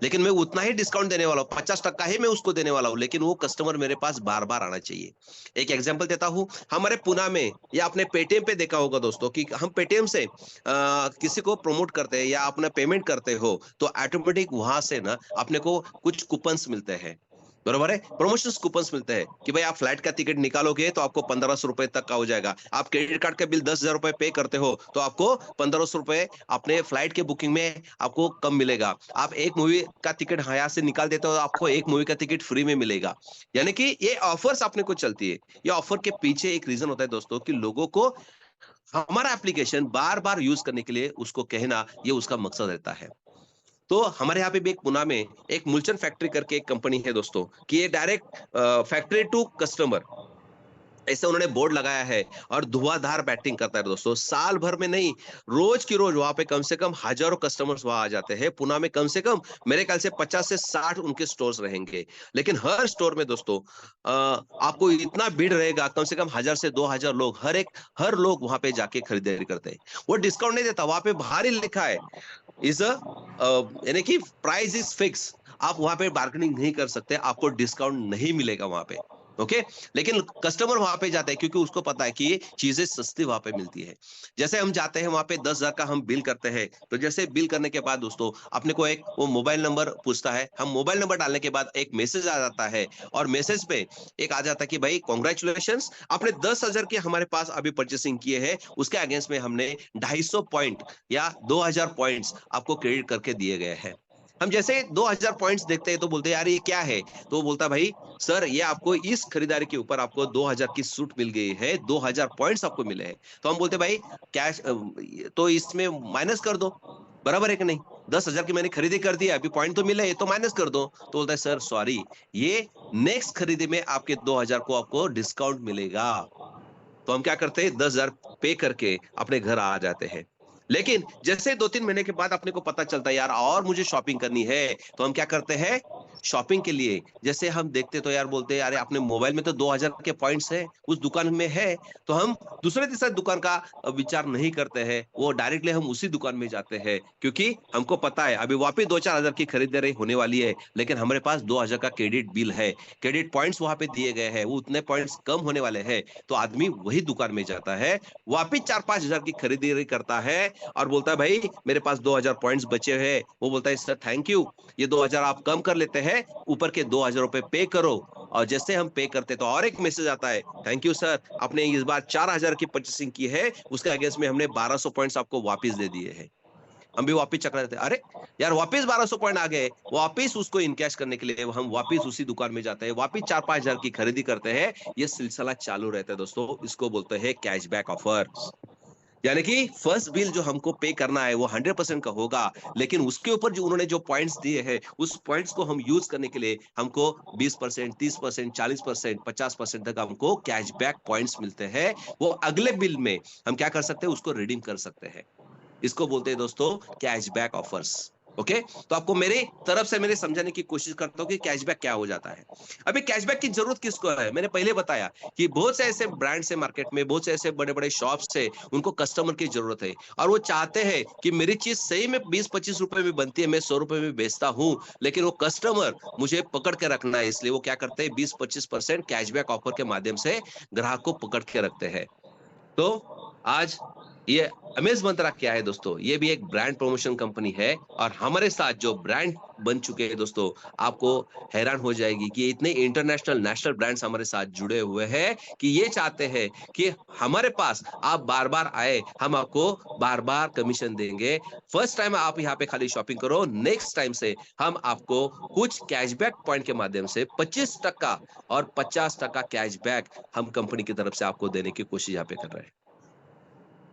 S2: लेकिन मैं उतना ही डिस्काउंट देने वाला हूँ, 50% ही मैं उसको देने वाला हूँ, लेकिन वो कस्टमर मेरे पास बार बार आना चाहिए। एक एग्जांपल देता हूँ, हमारे पुणे में या आपने पेटीएम पे देखा होगा दोस्तों कि हम पेटीएम से किसी को प्रमोट करते हैं या अपना पेमेंट करते हो तो ऑटोमेटिक वहां से ना अपने को कुछ कूपन्स मिलते हैं, बरोबर है, प्रमोशन कूपन्स मिलते हैं कि भाई आप फ्लाइट का टिकट निकालोगे तो आपको 1500 रुपए तक का हो जाएगा, आप क्रेडिट कार्ड का बिल 10,000 रुपए पे करते हो तो आपको 1500 रुपए अपने फ्लाइट के बुकिंग में आपको कम मिलेगा, आप एक मूवी का टिकट यहाँ से निकाल देते हो आपको एक मूवी का टिकट फ्री में मिलेगा। यानी कि ये ऑफर्स अपने को चलती है। ये ऑफर के पीछे एक रीजन होता है दोस्तों कि लोगों को हमारा एप्लीकेशन बार बार यूज करने के लिए उसको कहना, ये उसका मकसद रहता है। तो हमारे यहाँ पे भी एक पुणे में एक मुलचंद फैक्ट्री करके एक कंपनी है दोस्तों, कि ये डायरेक्ट फैक्ट्री टू कस्टमर, ऐसे उन्होंने बोर्ड लगाया है और धुआंधार बैटिंग करता है दोस्तों। साल भर में नहीं, रोज की रोज वहां पे कम से कम हजारों कस्टमर्स वहां आ जाते हैं। पुणे में कम से कम मेरे ख्याल से 50 से 60 उनके स्टोर्स रहेंगे। लेकिन हर स्टोर में दोस्तों आपको इतना भीड़ रहेगा, कम से कम 1000 से 2000 लोग, हर लोग वहां पे जाके खरीदारी करते हैं। वो डिस्काउंट नहीं देता, वहां पे बाहर ही लिखा है इज यानी कि प्राइस इज फिक्स। आप वहां पे बार्गेनिंग नहीं कर सकते, आपको डिस्काउंट नहीं मिलेगा वहां पे। ओके, लेकिन कस्टमर वहां पे जाता है क्योंकि उसको पता है कि ये चीजें सस्ती वहां पे मिलती है। जैसे हम जाते हैं वहां पे 10,000 का हम बिल करते हैं, तो जैसे बिल करने के बाद दोस्तों अपने को एक वो मोबाइल नंबर पूछता है। हम मोबाइल नंबर डालने के बाद एक मैसेज आ जाता है, और मैसेज पे एक आ जाता है कि भाई कॉन्ग्रेचुलेशन, आपने 10,000 के हमारे पास अभी परचेसिंग किए हैं, उसके अगेंस्ट में हमने 250 पॉइंट या 2000 पॉइंट्स आपको क्रेडिट करके दिए गए हैं। हम जैसे 2000 पॉइंट्स देखते हैं तो बोलते हैं यार ये क्या है, तो वो बोलता है भाई सर ये आपको इस खरीदारी के ऊपर आपको 2000 की सूट मिल गई है, 2000 पॉइंट्स आपको मिले हैं। तो हम बोलते भाई कैश तो इसमें माइनस कर दो, बराबर है कि नहीं? 10,000 की मैंने खरीदी कर दी, अभी पॉइंट तो मिले, तो माइनस कर दो। तो बोलता है सर सॉरी, ये नेक्स्ट खरीदी में आपके 2000 को आपको डिस्काउंट मिलेगा। तो हम क्या करते हैं, 10,000 पे करके अपने घर आ जाते हैं। लेकिन जैसे 2-3 महीने के बाद अपने को पता चलता है यार और मुझे शॉपिंग करनी है, तो हम क्या करते हैं, शॉपिंग के लिए जैसे हम देखते तो यार बोलते हैं अरे अपने मोबाइल में तो 2000 के पॉइंट्स है, उस दुकान में है, तो हम दूसरे तीसरे दुकान का विचार नहीं करते हैं, वो डायरेक्टली हम उसी दुकान में जाते हैं, क्योंकि हमको पता है अभी वापस 2-4 हजार की खरीदारी होने वाली है, लेकिन हमारे पास 2000 का क्रेडिट बिल है, क्रेडिट पॉइंट्स वहां पे दिए गए हैं, वो उतने पॉइंट्स कम होने वाले हैं। तो आदमी वही दुकान में जाता है, वापिस 4-5 हजार की खरीदारी करता है और बोलता है भाई मेरे पास 2000 पॉइंट्स बचे हैं। वो बोलता है सर थैंक यू, ये 2000 आप कम कर लेते हैं, ऊपर के 2000 रुपए पे करो। और जैसे हम पे करते तो और एक मैसेज आता है, थैंक यू सर, आपने इस बार 4000 की परचेसिंग की है, उसके अगेंस्ट में हमने 1200 पॉइंट्स आपको वापस दे दिए हैं। हम भी वापस चकरा देते, अरे यार वापस 1200 पॉइंट आ गए, वापस उसको इनकैश करने के लिए हम वापस उसी दुकान में जाते हैं, वापस 4-5 हजार की खरीदी करते हैं। ये सिलसिला चालू रहता है दोस्तों, इसको बोलते हैं कैशबैक ऑफर। यानी कि फर्स्ट बिल जो हमको पे करना है वो 100% का होगा, लेकिन उसके ऊपर जो उन्होंने जो पॉइंट्स दिए हैं, उस पॉइंट्स को हम यूज करने के लिए हमको 20%, 30%, 40%, 50% तक हमको कैशबैक पॉइंट्स मिलते हैं। वो अगले बिल में हम क्या कर सकते हैं, उसको रिडीम कर सकते हैं। इसको बोलते हैं दोस्तों कैशबैक ऑफर्स। ओके, तो आपको मेरे तरफ से मैंने समझाने की कोशिश करता हूं कि कैशबैक क्या हो जाता है। अभी कैशबैक की जरूरत किसको है, मैंने पहले बताया कि बहुत से ऐसे ब्रांड्स है मार्केट में, बहुत से ऐसे बड़े बड़े शॉप्स है, उनको कस्टमर की जरूरत है और वो चाहते हैं कि मेरी चीज सही में 20-25 रुपए में बनती है, मैं 100 रुपए में बेचता हूं, लेकिन वो कस्टमर मुझे पकड़ के रखना है, इसलिए वो क्या करते हैं 20-25% कैशबैक ऑफर के माध्यम से ग्राहक को पकड़ के रखते हैं। तो आज ये अमेज मंत्रा क्या है दोस्तों, ये भी एक ब्रांड प्रमोशन कंपनी है और हमारे साथ जो ब्रांड बन चुके हैं दोस्तों, आपको हैरान हो जाएगी कि इतने इंटरनेशनल नेशनल ब्रांड्स हमारे साथ जुड़े हुए हैं कि ये चाहते हैं कि हमारे पास आप बार बार आए, हम आपको बार बार कमीशन देंगे। फर्स्ट टाइम आप यहाँ पे खाली शॉपिंग करो, नेक्स्ट टाइम से हम आपको कुछ कैशबैक पॉइंट के माध्यम से 25% और 50% कैशबैक हम कंपनी की तरफ से आपको देने की कोशिश यहाँ पे कर रहे हैं।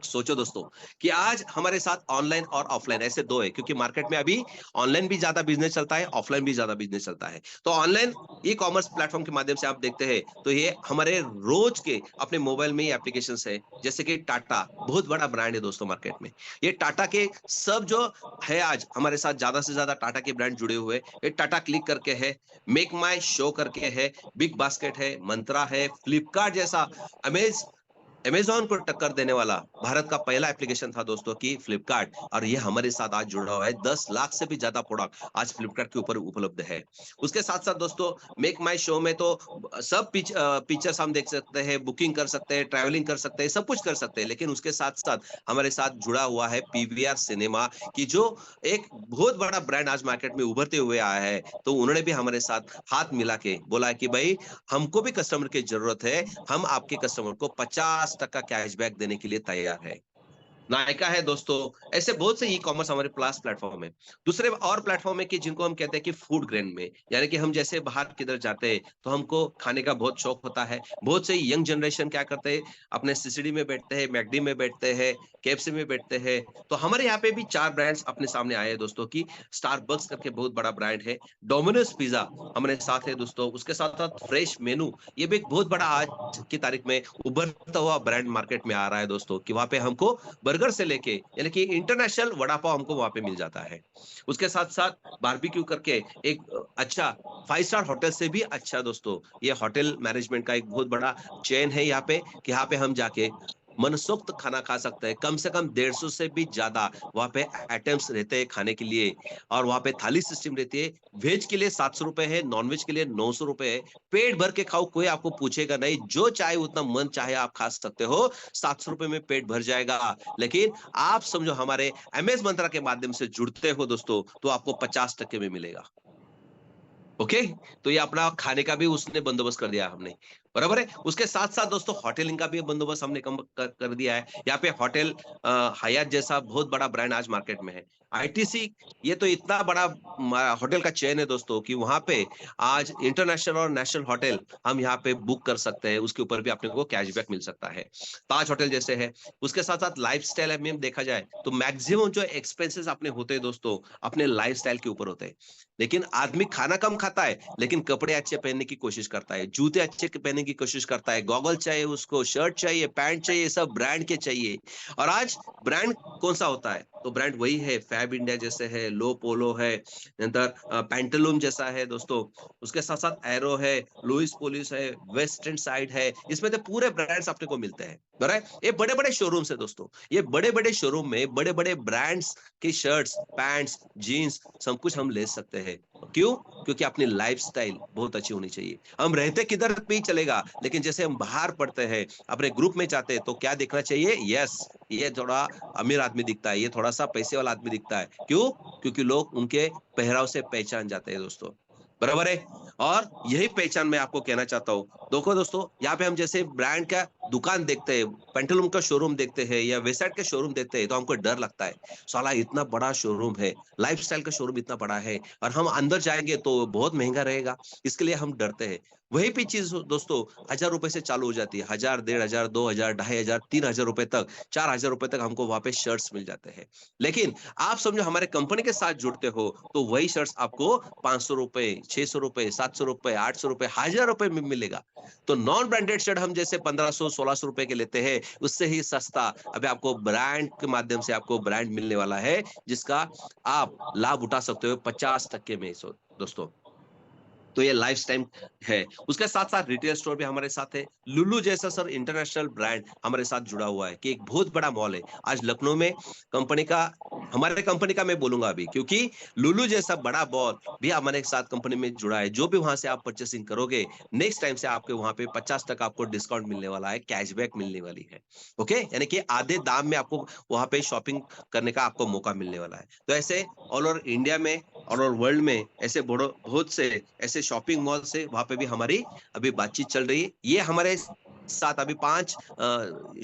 S2: सोचो दोस्तों कि आज हमारे साथ ऑनलाइन और ऑफलाइन ऐसे दो है, क्योंकि मार्केट में अभी ऑनलाइन भी ज्यादा बिजनेस चलता है, ऑफलाइन भी ज्यादा बिजनेस चलता है। तो ऑनलाइन ई कॉमर्स प्लेटफॉर्म के माध्यम से आप देखते हैं तो ये हमारे रोज के अपने मोबाइल में ही एप्लीकेशंस है, जैसे कि टाटा बहुत बड़ा ब्रांड है दोस्तों मार्केट में। ये टाटा के सब जो है आज हमारे साथ ज्यादा से ज्यादा टाटा के ब्रांड जुड़े हुए, ये टाटा क्लिक करके है, मेक माई शो करके है, बिग बास्केट है, मंत्रा है, फ्लिपकार्ट जैसा अमेजॉन को टक्कर देने वाला भारत का पहला एप्लीकेशन था दोस्तों की फ्लिपकार्ट, और ये हमारे साथ आज जुड़ा हुआ है। 10 लाख से भी ज्यादा प्रोडक्ट आज फ्लिपकार्ट के ऊपर उपलब्ध है। उसके साथ साथ दोस्तों मेक माई शो में तो सब पिक्चर्स हम देख सकते हैं, बुकिंग कर सकते हैं, ट्रैवलिंग कर सकते हैं, सब कुछ कर सकते हैं। लेकिन उसके साथ साथ हमारे साथ जुड़ा हुआ है पीवीआर सिनेमा की, जो एक बहुत बड़ा ब्रांड आज मार्केट में उभरते हुए आया है। तो उन्होंने भी हमारे साथ हाथ मिला के बोला कि भाई हमको भी कस्टमर की जरूरत है, हम आपके कस्टमर को 50% कैशबैक देने के लिए तैयार है। नायका है दोस्तों। ऐसे बहुत से ई कॉमर्स हमारे प्लस प्लेटफॉर्म है। दूसरे और प्लेटफॉर्म है कि जिनको हम कहते हैं कि फूड ग्रेन में, यानी कि हम जैसे बाहर किधर जाते हैं तो हमको खाने का बहुत शौक होता है। बहुत से यंग जनरेशन क्या करते हैं, अपने सीसीडी में बैठते हैं, मैकडी में बैठते हैं, केएफसी में बैठते हैं। तो हमारे यहाँ पे भी 4 ब्रांड्स अपने सामने आए हैं दोस्तों, की स्टारबक्स करके बहुत बड़ा ब्रांड है, डोमिनोज पिज्जा हमारे साथ है दोस्तों, उसके साथ साथ फ्रेश मेनू, ये भी एक बहुत बड़ा आज की तारीख में उभरता हुआ ब्रांड मार्केट में आ रहा है दोस्तों, कि वहां पे हमको बर्गर से लेके यानी कि इंटरनेशनल वड़ा पाव हमको वहां पे मिल जाता है। उसके साथ साथ बारबेक्यू करके एक अच्छा 5 स्टार होटल से भी अच्छा दोस्तों, ये होटल मैनेजमेंट का एक बहुत बड़ा चेन है यहाँ पे, कि यहाँ पे हम जाके मनसोक्त खाना खा सकते हैं। कम से कम 150 से भी ज्यादा वहां पे आइटम्स रहते हैं खाने के लिए, और वहां पे थाली सिस्टम रहती है। वेज के लिए 700 रुपए है, नॉन वेज के लिए 900 रुपए है। पेट भर के खाओ, कोई आपको पूछेगा नहीं, जो चाहे उतना मन चाहे आप खा सकते हो, 700 रुपए में पेट भर जाएगा। लेकिन आप समझो हमारे एमएस मंत्रा के माध्यम से जुड़ते हो दोस्तों, तो आपको 50% में मिलेगा। ओके, तो ये अपना खाने का भी उसने बंदोबस्त कर दिया हमने, बराबर है। उसके साथ साथ दोस्तों होटलिंग का भी बंदोबस्त हमने कर दिया है। यहाँ पे होटल हयात जैसा बहुत बड़ा ब्रांड आज मार्केट में है। आईटीसी, ये तो इतना बड़ा होटल का चेन है दोस्तों, कि वहां पे आज इंटरनेशनल और नेशनल होटल हम यहाँ पे बुक कर सकते हैं, उसके ऊपर भी अपने को कैशबैक मिल सकता है, ताज होटल जैसे है। उसके साथ साथ लाइफस्टाइल में देखा जाए तो मैक्सिमम जो एक्सपेंसेस अपने होते हैं दोस्तों, अपने लाइफस्टाइल के ऊपर होते हैं। लेकिन आदमी खाना कम खाता है, लेकिन कपड़े अच्छे पहनने की कोशिश करता है, जूते अच्छे पहनने की कोशिश करता है, गॉगल चाहिए उसको, शर्ट चाहिए, पैंट चाहिए, सब ब्रांड के चाहिए। और आज ब्रांड कौन सा होता है, तो ब्रांड वही है, फैब इंडिया जैसे है, लो पोलो है, नंतर पैंटलून जैसा है दोस्तों। उसके साथ साथ एरो है, लुइस पोलिस है, वेस्टर्न साइड है, इसमें तो पूरे ब्रांड्स अपने को मिलते हैं, बराबर। ये बड़े बड़े शोरूम्स है दोस्तों, ये बड़े बड़े शोरूम में बड़े बड़े ब्रांड्स की शर्ट्स, पैंट्स, जीन्स सब कुछ हम ले सकते हैं। क्यों? क्योंकि अपनी लाइफस्टाइल बहुत अच्छी होनी चाहिए। हम रहते किधर भी चलेगा, लेकिन जैसे हम बाहर पढ़ते हैं, अपने ग्रुप में जाते हैं, तो क्या देखना चाहिए, यस ये थोड़ा अमीर आदमी दिखता है, ये थोड़ा सा पैसे वाला आदमी दिखता है। क्यों? क्योंकि लोग उनके पहराव से पहचान जाते हैं दोस्तों, बराबर है। और यही पहचान मैं आपको कहना चाहता हूँ। देखो दोस्तों, यहाँ पे हम जैसे ब्रांड का दुकान देखते हैं, पेंटलून का शोरूम देखते हैं या वेसाइड का शोरूम देखते हैं, तो हमको डर लगता है, साला इतना बड़ा शोरूम है, लाइफस्टाइल का शोरूम इतना बड़ा है, और हम अंदर जाएंगे तो बहुत महंगा रहेगा, इसके लिए हम डरते हैं। वही भी चीज दोस्तों 1000 रुपए से चालू हो जाती है, 1000, 1500, 2000, 2500, 3000 रुपए तक, 4000 रुपए तक हमको वहां पे शर्ट्स मिल जाते हैं। लेकिन आप समझो हमारे कंपनी के साथ जुड़ते हो, तो वही शर्ट्स आपको 500 रुपए, 600 रुपए, 700 रुपए, 800 रुपए, 1000 रुपए में मिलेगा। तो नॉन ब्रांडेड शर्ट हम जैसे 1500, 1600 रुपए के लेते हैं, उससे ही सस्ता अभी आपको ब्रांड के माध्यम से आपको ब्रांड मिलने वाला है, जिसका आप लाभ उठा सकते हो 50% में दोस्तों। तो ये लाइफ टाइम है। उसके साथ साथ रिटेल स्टोर भी हमारे साथ है। लुलु जैसा सर इंटरनेशनल ब्रांड हमारे साथ जुड़ा हुआ है, कि एक बहुत बड़ा मॉल है आज लखनऊ में कंपनी का, हमारे कंपनी का मैं बोलूंगा अभी, क्योंकि लुलु जैसा बड़ा मॉल भी हमारे साथ कंपनी में जुड़ा है। जो भी वहां से आप परचेसिंग करोगे, नेक्स्ट टाइम से आपके वहां पे 50% आपको डिस्काउंट मिलने वाला है, कैशबैक मिलने वाली है। ओके, यानी कि आधे दाम में आपको वहां पे शॉपिंग करने का आपको मौका मिलने वाला है। तो ऐसे ऑल ओवर इंडिया में, ऑल ओवर वर्ल्ड में ऐसे बहुत से ऐसे शॉपिंग मॉल से वहां पे भी हमारी अभी बातचीत चल रही है। ये हमारे साथ अभी 5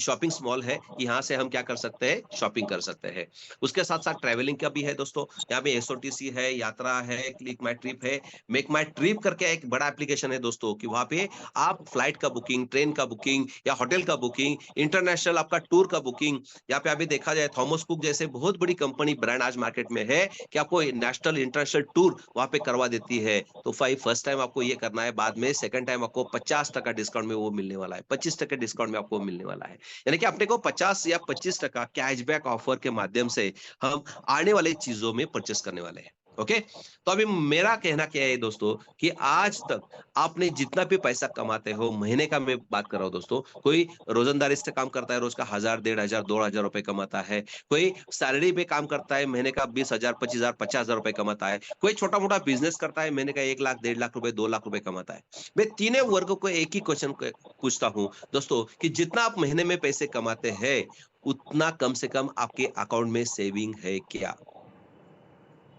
S2: शॉपिंग मॉल है, यहाँ से हम क्या कर सकते हैं, शॉपिंग कर सकते हैं। उसके साथ साथ ट्रैवलिंग का भी है दोस्तों, यहाँ पे एसओटीसी है, यात्रा है, क्लिक माई ट्रिप है, मेक माई ट्रिप करके एक बड़ा एप्लीकेशन है दोस्तों, कि वहां पे आप फ्लाइट का बुकिंग, ट्रेन का बुकिंग या होटल का बुकिंग, इंटरनेशनल आपका टूर का बुकिंग, यहाँ पे अभी देखा जाए थॉमस कुक जैसे बहुत बड़ी कंपनी ब्रांड आज मार्केट में है, कि आपको नेशनल इंटरनेशनल टूर वहां पे करवा देती है। तो फर्स्ट टाइम आपको ये करना है, बाद में सेकंड टाइम आपको 50% डिस्काउंट में वो मिलने वाला है, 25% डिस्काउंट में आपको मिलने वाला है। यानी कि अपने को 50 या 25% कैशबैक ऑफर के माध्यम से हम आने वाली चीजों में परचेस करने वाले हैं। ओके, तो अभी मेरा कहना क्या है दोस्तों, कि आज तक आपने जितना भी पैसा कमाते हो, महीने का मैं बात कर रहा हूं दोस्तों, कोई रोजंदारी से काम करता है, रोज का 1000, 1500, 2000 रुपए कमाता है, कोई सैलरी पे काम करता है, महीने का 20,000, 25,000, 50,000 रुपए कमाता है, कोई छोटा मोटा बिजनेस करता है, महीने का 1 लाख, 1.5 लाख रुपए, 2 लाख रुपए कमाता है। मैं तीनों वर्गों को एक ही क्वेश्चन पूछता हूं दोस्तों, कि जितना आप महीने में पैसे कमाते हैं, उतना कम से कम आपके अकाउंट में सेविंग है क्या?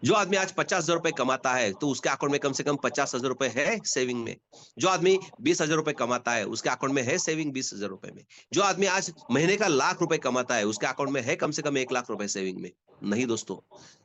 S2: जो आदमी आज 50,000 रुपए कमाता है तो उसके अकाउंट में कम से कम 50,000 रुपए है सेविंग में। जो आदमी 20,000 रुपए कमाता है उसके अकाउंट में है सेविंग 20,000 रुपए में। जो आदमी आज महीने का लाख रुपए कमाता है उसके अकाउंट में है कम से कम 1 लाख रुपए सेविंग में। नहीं दोस्तों,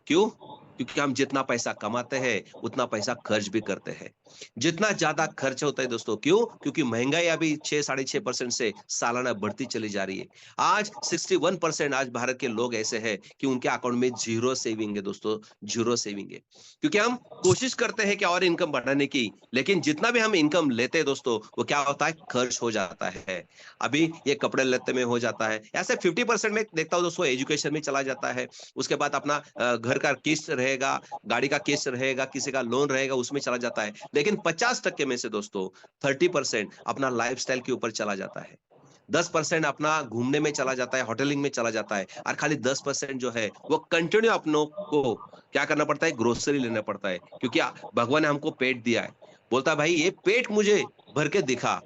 S2: क्यों? क्योंकि हम जितना पैसा कमाते हैं उतना पैसा खर्च भी करते हैं। जितना ज्यादा खर्च होता है दोस्तों, क्यों? क्योंकि महंगाई अभी 6 साढ़े 6% से सालाना बढ़ती चली जा रही है। आज 61% आज भारत के लोग ऐसे हैं कि उनके अकाउंट में जीरो सेविंग है दोस्तों, जीरो सेविंग है। क्योंकि हम कोशिश करते हैं कि और इनकम बढ़ाने की, लेकिन जितना भी हम इनकम लेते हैं दोस्तों, वो क्या होता है? खर्च हो जाता है। अभी ये कपड़े लत्ते में हो जाता है, ऐसे 50% में देखता हूं दोस्तों एजुकेशन में चला जाता है। उसके बाद अपना घर का किस्त रहेगा, गाड़ी का किस्त रहेगा, किसी का लोन रहेगा, उसमें चला जाता है। लेकिन 50% में से दोस्तों 30% अपना लाइफस्टाइल के ऊपर चला जाता है। 10% अपना घूमने में चला जाता है, होटलिंग में चला जाता है, और खाली 10% जो है वो कंटिन्यू अपनों को क्या करना पड़ता है? ग्रोसरी लेना पड़ता है। क्योंकि भगवान ने हमको पेट दिया है, बोलता है भाई ये पेट मुझे भर के दिखा।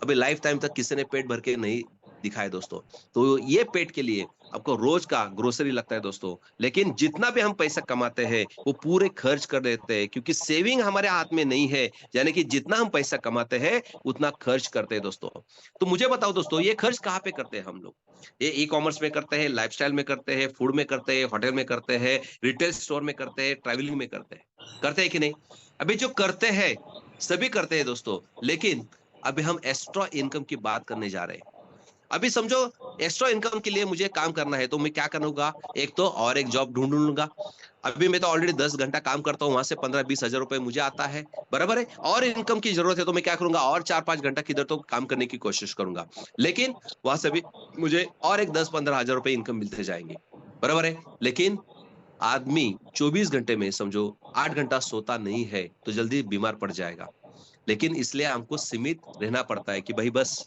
S2: अभी लाइफ टाइम तक किसी ने पेट भर के नहीं दिखाए दोस्तों। तो ये पेट के लिए आपको रोज का ग्रोसरी लगता है दोस्तों। लेकिन जितना भी हम पैसा कमाते हैं वो पूरे खर्च कर देते हैं, क्योंकि सेविंग हमारे हाथ में नहीं है। यानी कि जितना हम पैसा कमाते हैं उतना खर्च करते हैं दोस्तों। तो मुझे बताओ दोस्तों, ये खर्च कहाँ पे करते हैं हम लोग? ये ई कॉमर्स में करते हैं, लाइफस्टाइल में करते हैं, फूड में करते हैं, होटल में करते हैं, रिटेल स्टोर में करते हैं, ट्रैवलिंग में करते हैं कि नहीं? अभी जो करते हैं सभी करते हैं दोस्तों, लेकिन अभी हम एक्स्ट्रा इनकम की बात करने जा रहे हैं। अभी समझो एक्स्ट्रा इनकम के लिए मुझे काम करना है, तो मैं क्या करूंगा? एक तो और एक जॉब ढूंढ लूंगा। अभी मैं तो ऑलरेडी 10 घंटा काम करता हूँ, वहां से 15-20 हजार रुपए मुझे आता है, बराबर है। और इनकम की जरूरत है तो मैं क्या करूंगा? और 4-5 घंटा किधर तो काम करने की कोशिश करूंगा। लेकिन वहां से भी मुझे और एक 10-15 हजार रुपए इनकम मिलते जाएंगे, बराबर है। लेकिन आदमी 24 घंटे में समझो 8 घंटा सोता नहीं है तो जल्दी बीमार पड़ जाएगा। लेकिन इसलिए हमको सीमित रहना पड़ता है कि भाई बस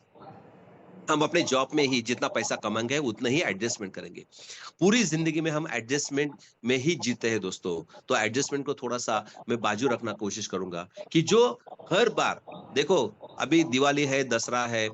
S2: हम अपने जॉब में ही जितना पैसा कमाएंगे उतना ही एडजस्टमेंट करेंगे। पूरी जिंदगी में हम एडजस्टमेंट में ही जीते हैं दोस्तों। तो एडजस्टमेंट को थोड़ा सा मैं बाजू रखना कोशिश करूंगा कि जो हर बार देखो, अभी दिवाली है, दसरा है,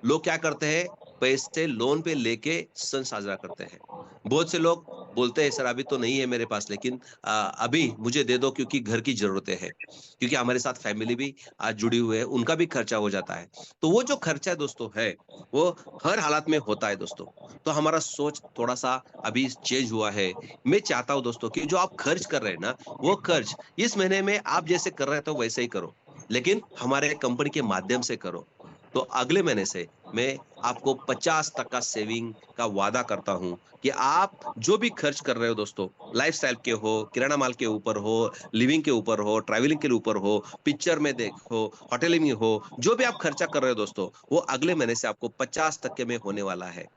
S2: लोग क्या करते हैं? पैसे लोन पे लेके सन साजरा करते हैं। बहुत से लोग बोलते हैं सर अभी तो नहीं है मेरे पास, लेकिन अभी मुझे दे दो क्योंकि घर की जरूरतें हैं, क्योंकि हमारे साथ फैमिली भी आज जुड़ी हुई है, उनका भी खर्चा हो जाता है। तो वो जो खर्चा दोस्तों है वो हर हालत में होता है दोस्तों। तो हमारा सोच थोड़ा सा अभी चेंज हुआ है। मैं चाहता हूं दोस्तों कि जो आप खर्च कर रहे हैं ना, वो खर्च इस महीने में आप जैसे कर रहे थे वैसे ही करो, लेकिन हमारे कंपनी के माध्यम से करो। तो अगले महीने से मैं आपको 50% सेविंग का वादा करता हूं कि आप जो भी खर्च कर रहे हो दोस्तों, लाइफस्टाइल के हो, किराना माल के ऊपर हो, लिविंग के ऊपर हो, ट्रैवलिंग के ऊपर हो, पिक्चर में देखो, होटलिंग में हो, जो भी आप खर्चा कर रहे हो दोस्तों, वो अगले महीने से आपको 50% में होने वाला है।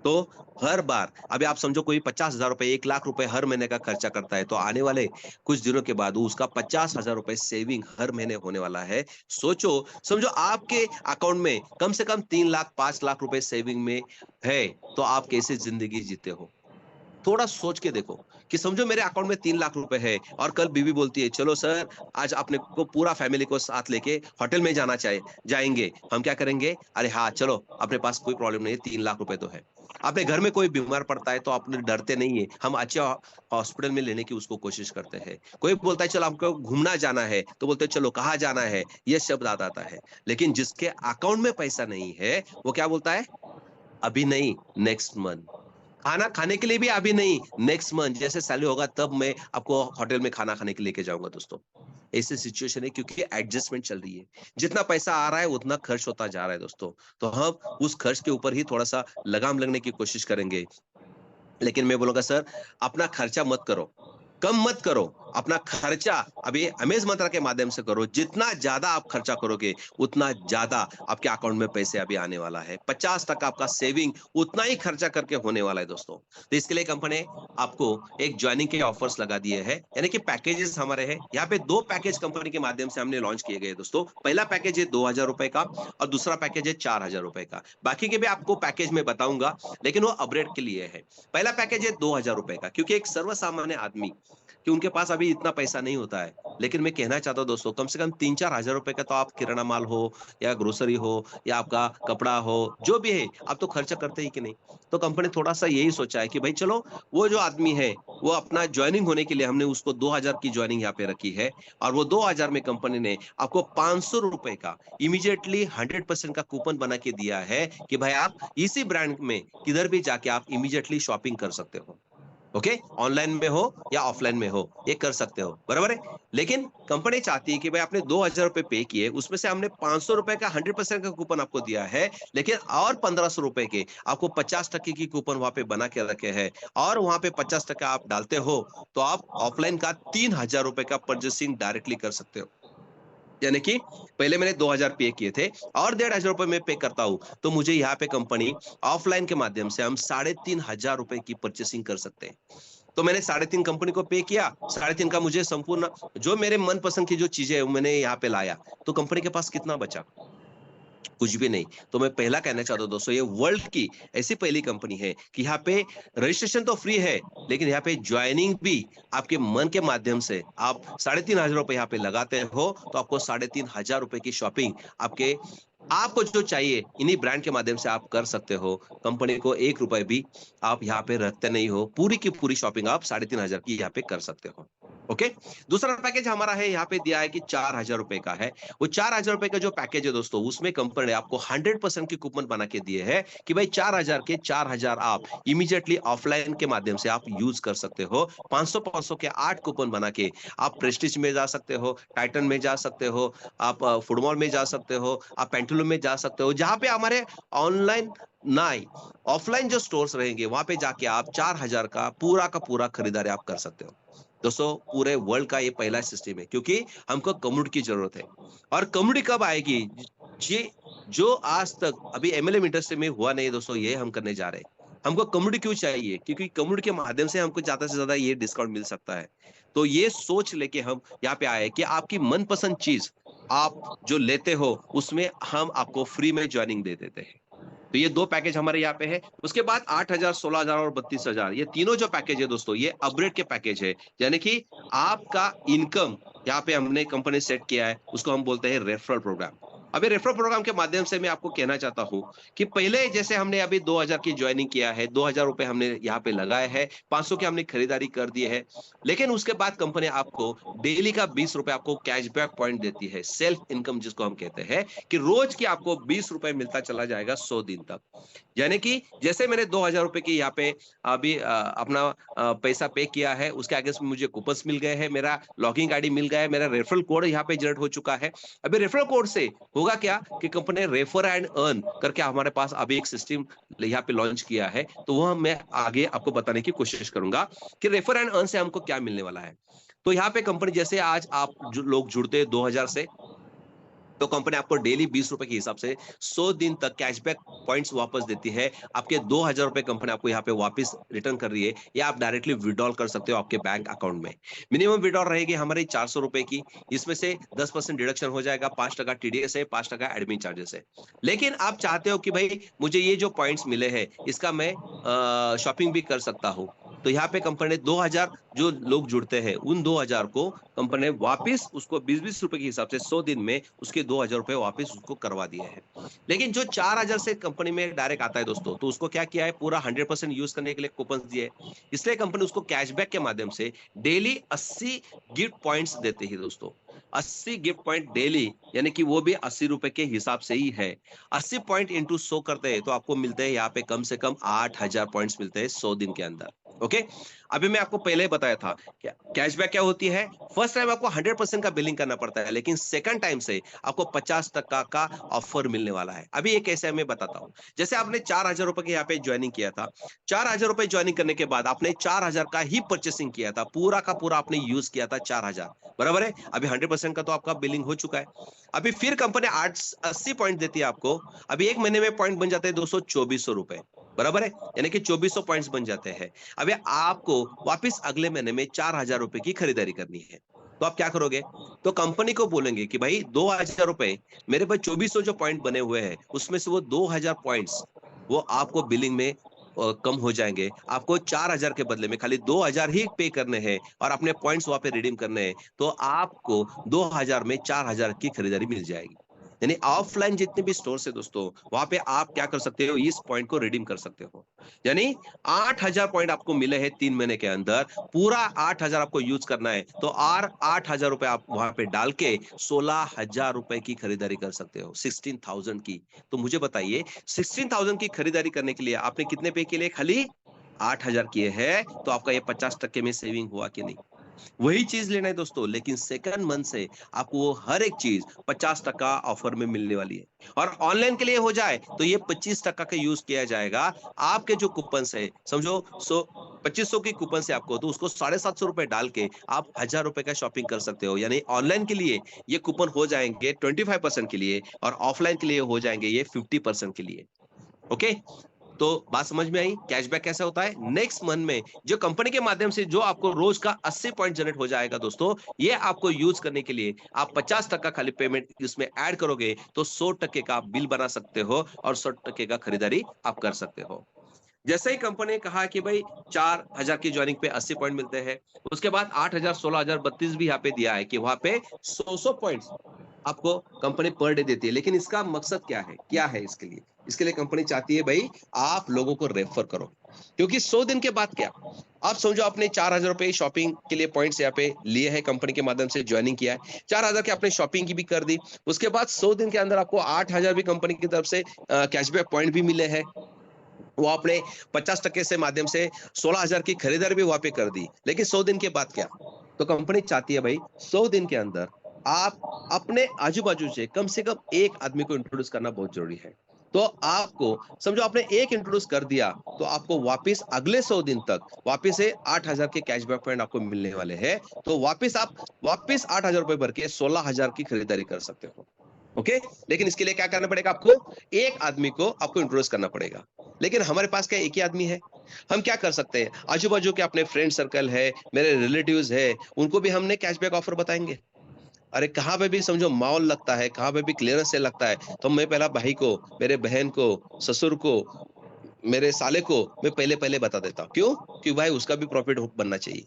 S2: तो हर बार अभी आप समझो कोई 50,000 रुपए, 1 लाख रुपए हर महीने का खर्चा करता है, तो आने वाले कुछ दिनों के बाद उसका 50,000 रुपए सेविंग हर महीने होने वाला है। सोचो, समझो आपके अकाउंट में कम से कम 3 लाख 5 लाख रुपए सेविंग में है, तो आप कैसे जिंदगी जीते हो? थोड़ा सोच के देखो कि समझो मेरे अकाउंट में 3 लाख रुपए है और कल बीवी बोलती है चलो सर आज अपने को पूरा फैमिली को साथ लेके होटल में जाएंगे, हम क्या करेंगे? अरे हाँ चलो, अपने पास कोई प्रॉब्लम नहीं है, 3 लाख रुपए तो है। अपने घर में कोई बीमार पड़ता है तो अपने डरते नहीं है, हम अच्छे हॉस्पिटल में लेने की उसको कोशिश करते हैं। कोई बोलता है चलो हमको घूमना जाना है, तो बोलते हैं चलो कहाँ जाना है, ये शब्द आता है। लेकिन जिसके अकाउंट में पैसा नहीं है वो क्या बोलता है? अभी नहीं, नेक्स्ट मंथ। खाना खाने के लिए भी अभी नहीं, नेक्स्ट मंथ जैसे सैलरी होगा तब मैं आपको होटल में खाना खाने के लिए लेके जाऊंगा दोस्तों। ऐसी सिचुएशन है क्योंकि एडजस्टमेंट चल रही है। जितना पैसा आ रहा है उतना खर्च होता जा रहा है दोस्तों। तो हम उस खर्च के ऊपर ही थोड़ा सा लगाम लगने की कोशिश करेंगे। लेकिन मैं बोलूंगा सर अपना खर्चा मत करो, कम मत करो, अपना खर्चा अभी अमेज मंत्रा के माध्यम से करो। जितना ज्यादा आप खर्चा करोगे उतना ज्यादा आपके अकाउंट में पैसे अभी आने वाला है। 50% आपका सेविंग उतना ही खर्चा करके होने वाला है दोस्तों। तो इसके लिए कंपनी ने आपको एक ज्वाइनिंग के ऑफर्स लगा दिए हैं, यानी कि पैकेजेस हमारे हैं। यहाँ पे 2 पैकेज कंपनी के माध्यम से हमने लॉन्च किए गए दोस्तों। पहला पैकेज है 2,000 रुपए का और दूसरा पैकेज है 4,000 रुपए का। बाकी के भी आपको पैकेज में बताऊंगा, लेकिन वो अपग्रेड के लिए है। पहला पैकेज है 2,000 रुपए का, क्योंकि एक सर्वसामान्य आदमी कि उनके पास अभी इतना पैसा नहीं होता है। लेकिन मैं कहना चाहता हूँ दोस्तों, कम से कम 3-4 हजार रुपए का तो आप किराना माल हो या ग्रोसरी हो या आपका कपड़ा हो, जो भी है, आप तो खर्चा करते ही कि नहीं। तो कंपनी थोड़ा सा यही सोचा है कि भाई चलो, वो जो आदमी है वो अपना ज्वाइनिंग होने के लिए हमने उसको 2000 की ज्वाइनिंग यहाँ पे रखी है, और वो 2000 में कंपनी ने आपको 500 रुपए का इमीडिएटली 100% का कूपन बना के दिया है कि भाई आप इसी ब्रांड में किधर भी जाके आप इमीडिएटली शॉपिंग कर सकते हो। ओके, ऑनलाइन में हो या ऑफलाइन में हो, ये कर सकते हो, बराबर है। लेकिन कंपनी चाहती है कि भाई आपने 2000 रुपए पे किए, उसमें से हमने 500 रुपए का 100% का कूपन आपको दिया है, लेकिन और 1500 रुपए के आपको 50% की कूपन वहां पे बना के रखे हैं, और वहां पे 50% आप डालते हो तो आप ऑफलाइन का 3000 रुपए का परचेसिंग डायरेक्टली कर सकते हो। यानी कि पहले मैंने 2000 पे किए थे और 1500 रुपए में पे करता हूं, तो मुझे यहाँ पे कंपनी ऑफलाइन के माध्यम से हम 3500 रुपए की परचेसिंग कर सकते हैं। तो मैंने 3.5 कंपनी को पे किया, 3.5 का मुझे संपूर्ण जो मेरे मनपसंद की जो चीजें है मैंने यहाँ पे लाया, तो कंपनी के पास कितना बचा? कुछ भी नहीं। तो मैं पहला कहना चाहता हूँ दोस्तों, ये वर्ल्ड की ऐसी पहली कंपनी है कि यहाँ पे रजिस्ट्रेशन तो फ्री है, लेकिन यहाँ पे ज्वाइनिंग भी आपके मन के माध्यम से आप 3500 रुपए यहाँ पे लगाते हो, तो आपको 3500 रुपए की शॉपिंग आपको जो चाहिए इन्हीं ब्रांड के माध्यम से आप कर सकते हो। कंपनी को 1 रुपए भी आप यहाँ पे रखते नहीं हो, पूरी की पूरी शॉपिंग आप 3500 की यहाँ पे कर सकते हो। ओके, दूसरा पैकेज हमारा है यहाँ पे दिया है कि 4000 रुपए का है। वो 4000 रुपए का जो पैकेज है दोस्तों, उसमें कंपनी ने आपको 100% की कूपन बना के दिए है कि भाई 4000 के 4000 आप इमीडिएटली ऑफलाइन के माध्यम से आप यूज कर सकते हो। 500 के 8 कूपन बना के आप प्रेस्टीज में जा सकते हो, टाइटन में जा सकते हो, आप फुटबॉल में जा सकते हो, आप पेंटुलम में जा सकते हो, जहां पे हमारे ऑनलाइन नहीं ऑफलाइन जो स्टोर्स रहेंगे वहां पे जाके आप 4000 का पूरा खरीदारी आप कर सकते हो। दोस्तों, पूरे वर्ल्ड का ये पहला सिस्टम है, क्योंकि हमको कम्युनिटी की जरूरत है। और कम्युनिटी कब आएगी? ये जो आज तक अभी एमएलएम इंडस्ट्री में हुआ नहीं दोस्तों, ये हम करने जा रहे हैं। हमको कम्युनिटी क्यों चाहिए? क्योंकि कम्युनिटी के माध्यम से हमको ज्यादा से ज्यादा ये डिस्काउंट मिल सकता है। तो ये सोच लेके हम यहाँ पे आए कि आपकी मनपसंद चीज आप जो लेते हो उसमें हम आपको फ्री में ज्वाइनिंग दे देते हैं। तो ये 2 पैकेज हमारे यहाँ पे है। उसके बाद 8000, 16000 और 32000, ये तीनों जो पैकेज है दोस्तों, ये अपग्रेड के पैकेज है। यानी कि आपका इनकम यहाँ पे हमने कंपनी सेट किया है, उसको हम बोलते हैं रेफरल प्रोग्राम। अभी रेफरल प्रोग्राम के माध्यम से मैं आपको कहना चाहता हूँ कि पहले जैसे हमने अभी 2000 की ज्वाइनिंग किया है, 2000 रुपए हमने यहाँ पे लगाए हैं, 500 की हमने खरीदारी कर दी है, लेकिन उसके बाद कंपनी आपको डेली का 20 रुपए आपको कैशबैक पॉइंट देती है। सेल्फ इनकम जिसको हम कहते हैं, कि रोज की आपको 20 रुपए मिलता चला जाएगा 100 दिन तक। यानी कि जैसे मैंने 2000 रुपए की यहाँ पे अभी अपना पैसा पे किया है, उसके आगे से मुझे कूपन्स मिल गए हैं, मेरा लॉगिंग आईडी मिल गया है, मेरा रेफरल कोड यहाँ पे जनरेट हो चुका है। अभी रेफरल कोड से होगा क्या कि कंपनी ने रेफर एंड अर्न करके हमारे पास अभी एक सिस्टम यहाँ पे लॉन्च किया है, तो वह मैं आगे आपको बताने की कोशिश करूंगा कि रेफर एंड अर्न से हमको क्या मिलने वाला है। तो यहाँ पे कंपनी जैसे आज आप लोग जुड़ते हैं 2000 से, तो कंपनी आपको डेली 20 रुपए के हिसाब से 100 दिन तक कैशबैक पॉइंट्स वापस देती है। आपके 2000 रुपए कंपनी आपको यहाँ पे वापस रिटर्न कर रही है, या आप डायरेक्टली विड्रॉल कर सकते हो आपके बैंक अकाउंट में। मिनिमम विड्रॉल रहेगी हमारी 400 रुपए की, इसमें से 10% डिडक्शन हो जाएगा, 5% टीडीएस है, 5% एडमिन चार्जेस है। लेकिन आप चाहते हो कि भाई मुझे ये जो पॉइंट्स मिले हैं इसका मैं शॉपिंग भी कर सकता हूँ, तो यहाँ पे कंपनी ने 2000 जो लोग जुड़ते हैं उन 2000 को कंपनी ने वापस उसको 20-20 रुपए के हिसाब से 100 दिन में उसके 2000 रुपए वापस उसको करवा दिए हैं। लेकिन जो 4000 से कंपनी में डायरेक्ट आता है दोस्तों, तो उसको क्या किया है, पूरा 100% यूज करने के लिए कूपन दिए, इसलिए कंपनी उसको कैशबैक के माध्यम से डेली 80 गिफ्ट पॉइंट्स देते हैं दोस्तों। 80 गिफ्ट पॉइंट डेली, यानी कि वो भी 80 रुपए के हिसाब से ही है। 80 पॉइंट इंटू 100 करते हैं तो आपको मिलते हैं यहाँ पे कम से कम 8000 पॉइंट्स मिलते हैं 100 दिन के अंदर। ओके, अभी मैं आपको पहले बताया था कैशबैक क्या होती है। फर्स्ट टाइम आपको 100% का बिलिंग करना पड़ता है, लेकिन सेकंड टाइम से आपको 50% का ऑफर मिलने वाला है। अभी ये कैसे है मैं बताता हूँ। जैसे आपने 4000 रुपए के यहाँ पे ज्वाइनिंग किया था, 4000 रुपए ज्वाइनिंग करने के बाद आपने 4000 का ही परचेसिंग किया था, पूरा का पूरा आपने यूज किया था 4000, बराबर है। अभी 100% का तो आपका बिलिंग हो चुका है। अभी फिर कंपनी 80 पॉइंट देती है आपको। अभी एक महीने में पॉइंट बन जाते हैं 2400 रुपए, बराबर है, यानी कि 2400 पॉइंट्स बन जाते हैं। अभी आपको वापस अगले महीने में 4000 रुपए की खरीदारी करनी है, तो आप क्या करोगे, तो कंपनी को बोलेंगे कि भाई 2000 रुपए मेरे पास 2400 जो पॉइंट बने हुए हैं उसमें से वो 2000 पॉइंट्स वो आपको बिलिंग में कम हो जाएंगे, आपको 4,000 के बदले में खाली 2,000 ही पे करने हैं और अपने पॉइंट्स वहां पे रिडीम करने हैं, तो आपको 2,000 में 4,000 की खरीदारी मिल जाएगी। यानी ऑफलाइन जितने भी स्टोर है दोस्तों, वहां पे आप क्या कर सकते हो, इस पॉइंट को रिडीम कर सकते हो। यानी 8,000 पॉइंट आपको मिले हैं 3 महीने के अंदर, पूरा 8,000 आपको यूज करना है, तो और 8,000 रुपए आप वहां पे डाल के 16,000 रुपए की खरीदारी कर सकते हो, 16,000 की। तो मुझे बताइए 16,000 की खरीदारी करने के लिए आपने कितने पे के लिए, खाली 8,000 किए हैं, तो आपका ये 50% में सेविंग हुआ कि नहीं? वही चीज लेना है दोस्तों, लेकिन सेकंड मंथ से आपको वो हर एक चीज 50% ऑफर में मिलने वाली है। और ऑनलाइन के लिए हो जाए तो ये 25% का यूज किया जाएगा। आपके जो कूपन है, समझो 2500 की कूपन से आपको, तो उसको 750 रुपए डाल के आप 1,000 रुपए का शॉपिंग कर सकते हो। यानी ऑनलाइन के लिए ये कूपन हो जाएंगे 25% के लिए, और ऑफलाइन के लिए हो जाएंगे ये 50% के लिए। ओके, तो बात समझ में आई कैशबैक कैसे होता है। नेक्स्ट मंथ में जो कंपनी के माध्यम से जो आपको रोज का 80 पॉइंट जनरेट हो जाएगा दोस्तों, ये आपको यूज करने के लिए आप 50% खाली पेमेंट इसमें ऐड करोगे तो 100% का आप बिल बना सकते हो और 100% का खरीदारी आप कर सकते हो। जैसे ही कंपनी ने कहा कि भाई 4,000 की ज्वाइनिंग पे 80 पॉइंट मिलते हैं, उसके बाद 8,000, 16,000, 32 भी यहाँ पे दिया है कि वहां पे 100 पॉइंट्स आपको कंपनी पर डे देती है। लेकिन इसका मकसद क्या है इसके लिए कंपनी चाहती है भाई आप लोगों को रेफर करो, क्योंकि 100 दिन के बाद क्या, आप समझो आपने 4,000 रुपए शॉपिंग के लिए पॉइंट्स यहाँ पे लिए हैं, कंपनी के माध्यम से ज्वाइनिंग किया है, 4,000 के आपने शॉपिंग की भी कर दी, उसके बाद 100 दिन के अंदर आपको 8,000 भी कंपनी की तरफ से कैशबैक पॉइंट भी मिले हैं, वो आपने 50% से माध्यम से 16,000 की खरीदारी भी वहां पे कर दी। लेकिन 100 दिन के बाद क्या, तो कंपनी चाहती है भाई 100 दिन के अंदर आप अपने आजू बाजू से कम एक आदमी को इंट्रोड्यूस करना बहुत जरूरी है। तो आपको समझो आपने एक इंट्रोड्यूस कर दिया, तो आपको वापस अगले 100 दिन तक वापस से 8,000 के कैशबैक पॉइंट आपको मिलने वाले हैं। तो वापस 8,000 रुपए भर के 16,000 की खरीदारी कर सकते हो। ओके, लेकिन इसके लिए क्या करना पड़ेगा, आपको एक आदमी को आपको इंट्रोड्यूस करना पड़ेगा। लेकिन हमारे पास क्या एक ही आदमी है, हम क्या कर सकते हैं, आजू बाजू के अपने फ्रेंड सर्कल है, मेरे रिलेटिव्स है, उनको भी हमने कैशबैक ऑफर बताएंगे। अरे कहाँ पे भी समझो मॉल लगता है, कहाँ पे भी क्लियरेंस सेल लगता है, तो मैं पहला भाई को, मेरे बहन को, ससुर को, मेरे साले को मैं पहले बता देता हूँ। क्यों? क्योंकि भाई उसका भी प्रॉफिट बनना चाहिए।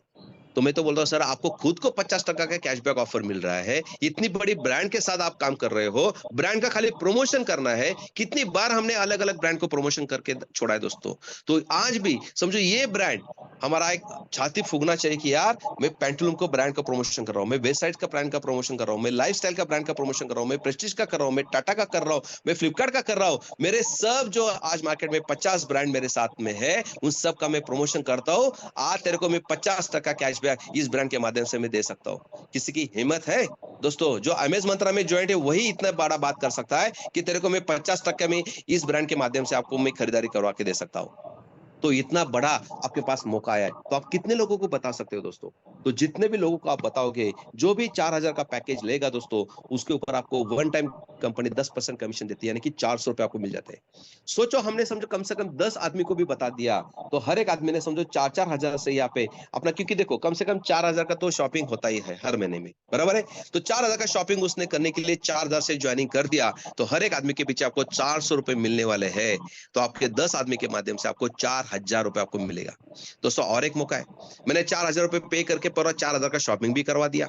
S2: तो मैं तो बोलता हूँ सर आपको खुद को 50% का कैशबैक ऑफर मिल रहा है, इतनी बड़ी ब्रांड के साथ आप काम कर रहे हो, ब्रांड का खाली प्रमोशन करना है। कितनी बार हमने अलग अलग ब्रांड को प्रमोशन करके छोड़ा है दोस्तों। तो आज भी समझो ये ब्रांड हमारा एक छाती फूकना चाहिए कि यार मैं पेंटलून को ब्रांड का प्रमोशन कर रहा हूँ, मैं वेस्ट साइड का ब्रांड का प्रमोशन कर रहा हूँ, मैं लाइफस्टाइल का ब्रांड का प्रमोशन कर रहा हूँ, मैं प्रेस्टीज का कर रहा हूँ, मैं टाटा का कर रहा हूँ, मैं फ्लिपकार्ट का कर रहा हूँ। मेरे सब जो आज मार्केट में 50 ब्रांड मेरे साथ में है, उन सब का मैं प्रमोशन करता हूँ। आज तेरे को मैं 50% कैशबैक इस ब्रांड के माध्यम से मैं दे सकता हूँ। किसी की हिम्मत है दोस्तों? जो अमेज मंत्रा में ज्वाइंट है वही इतना बड़ा बात कर सकता है कि तेरे को मैं 50% में इस ब्रांड के माध्यम से आपको मैं खरीदारी करवा के दे सकता हूँ। तो इतना बड़ा आपके पास मौका आया है, तो आप कितने लोगों को बता सकते हो दोस्तों? तो जितने भी लोगों को आप बताओगे, जो भी 4,000 का पैकेज लेगा दोस्तों, उसके ऊपर आपको वन टाइम कंपनी 10% कमीशन देती है, यानी कि 400 रुपए आपको मिल जाते हैं। सोचो हमने समझो कम से कम 10 आदमी को भी बता दिया, तो हर एक आदमी ने समझो 4,000 से यहाँ पे अपना, क्योंकि देखो कम से कम 4,000 का तो शॉपिंग होता ही है हर महीने में, बराबर है। तो 4,000 का शॉपिंग उसने करने के लिए 4,000 से ज्वाइनिंग कर दिया, तो हर एक आदमी के पीछे आपको 400 रुपए मिलने वाले हैं। तो आपके 10 आदमी के माध्यम से आपको 4,000 रुपए आपको मिलेगा दोस्तों। और एक मौका है, मैंने 4,000 रुपए पे करके पूरा 4,000 का शॉपिंग भी करवा दिया,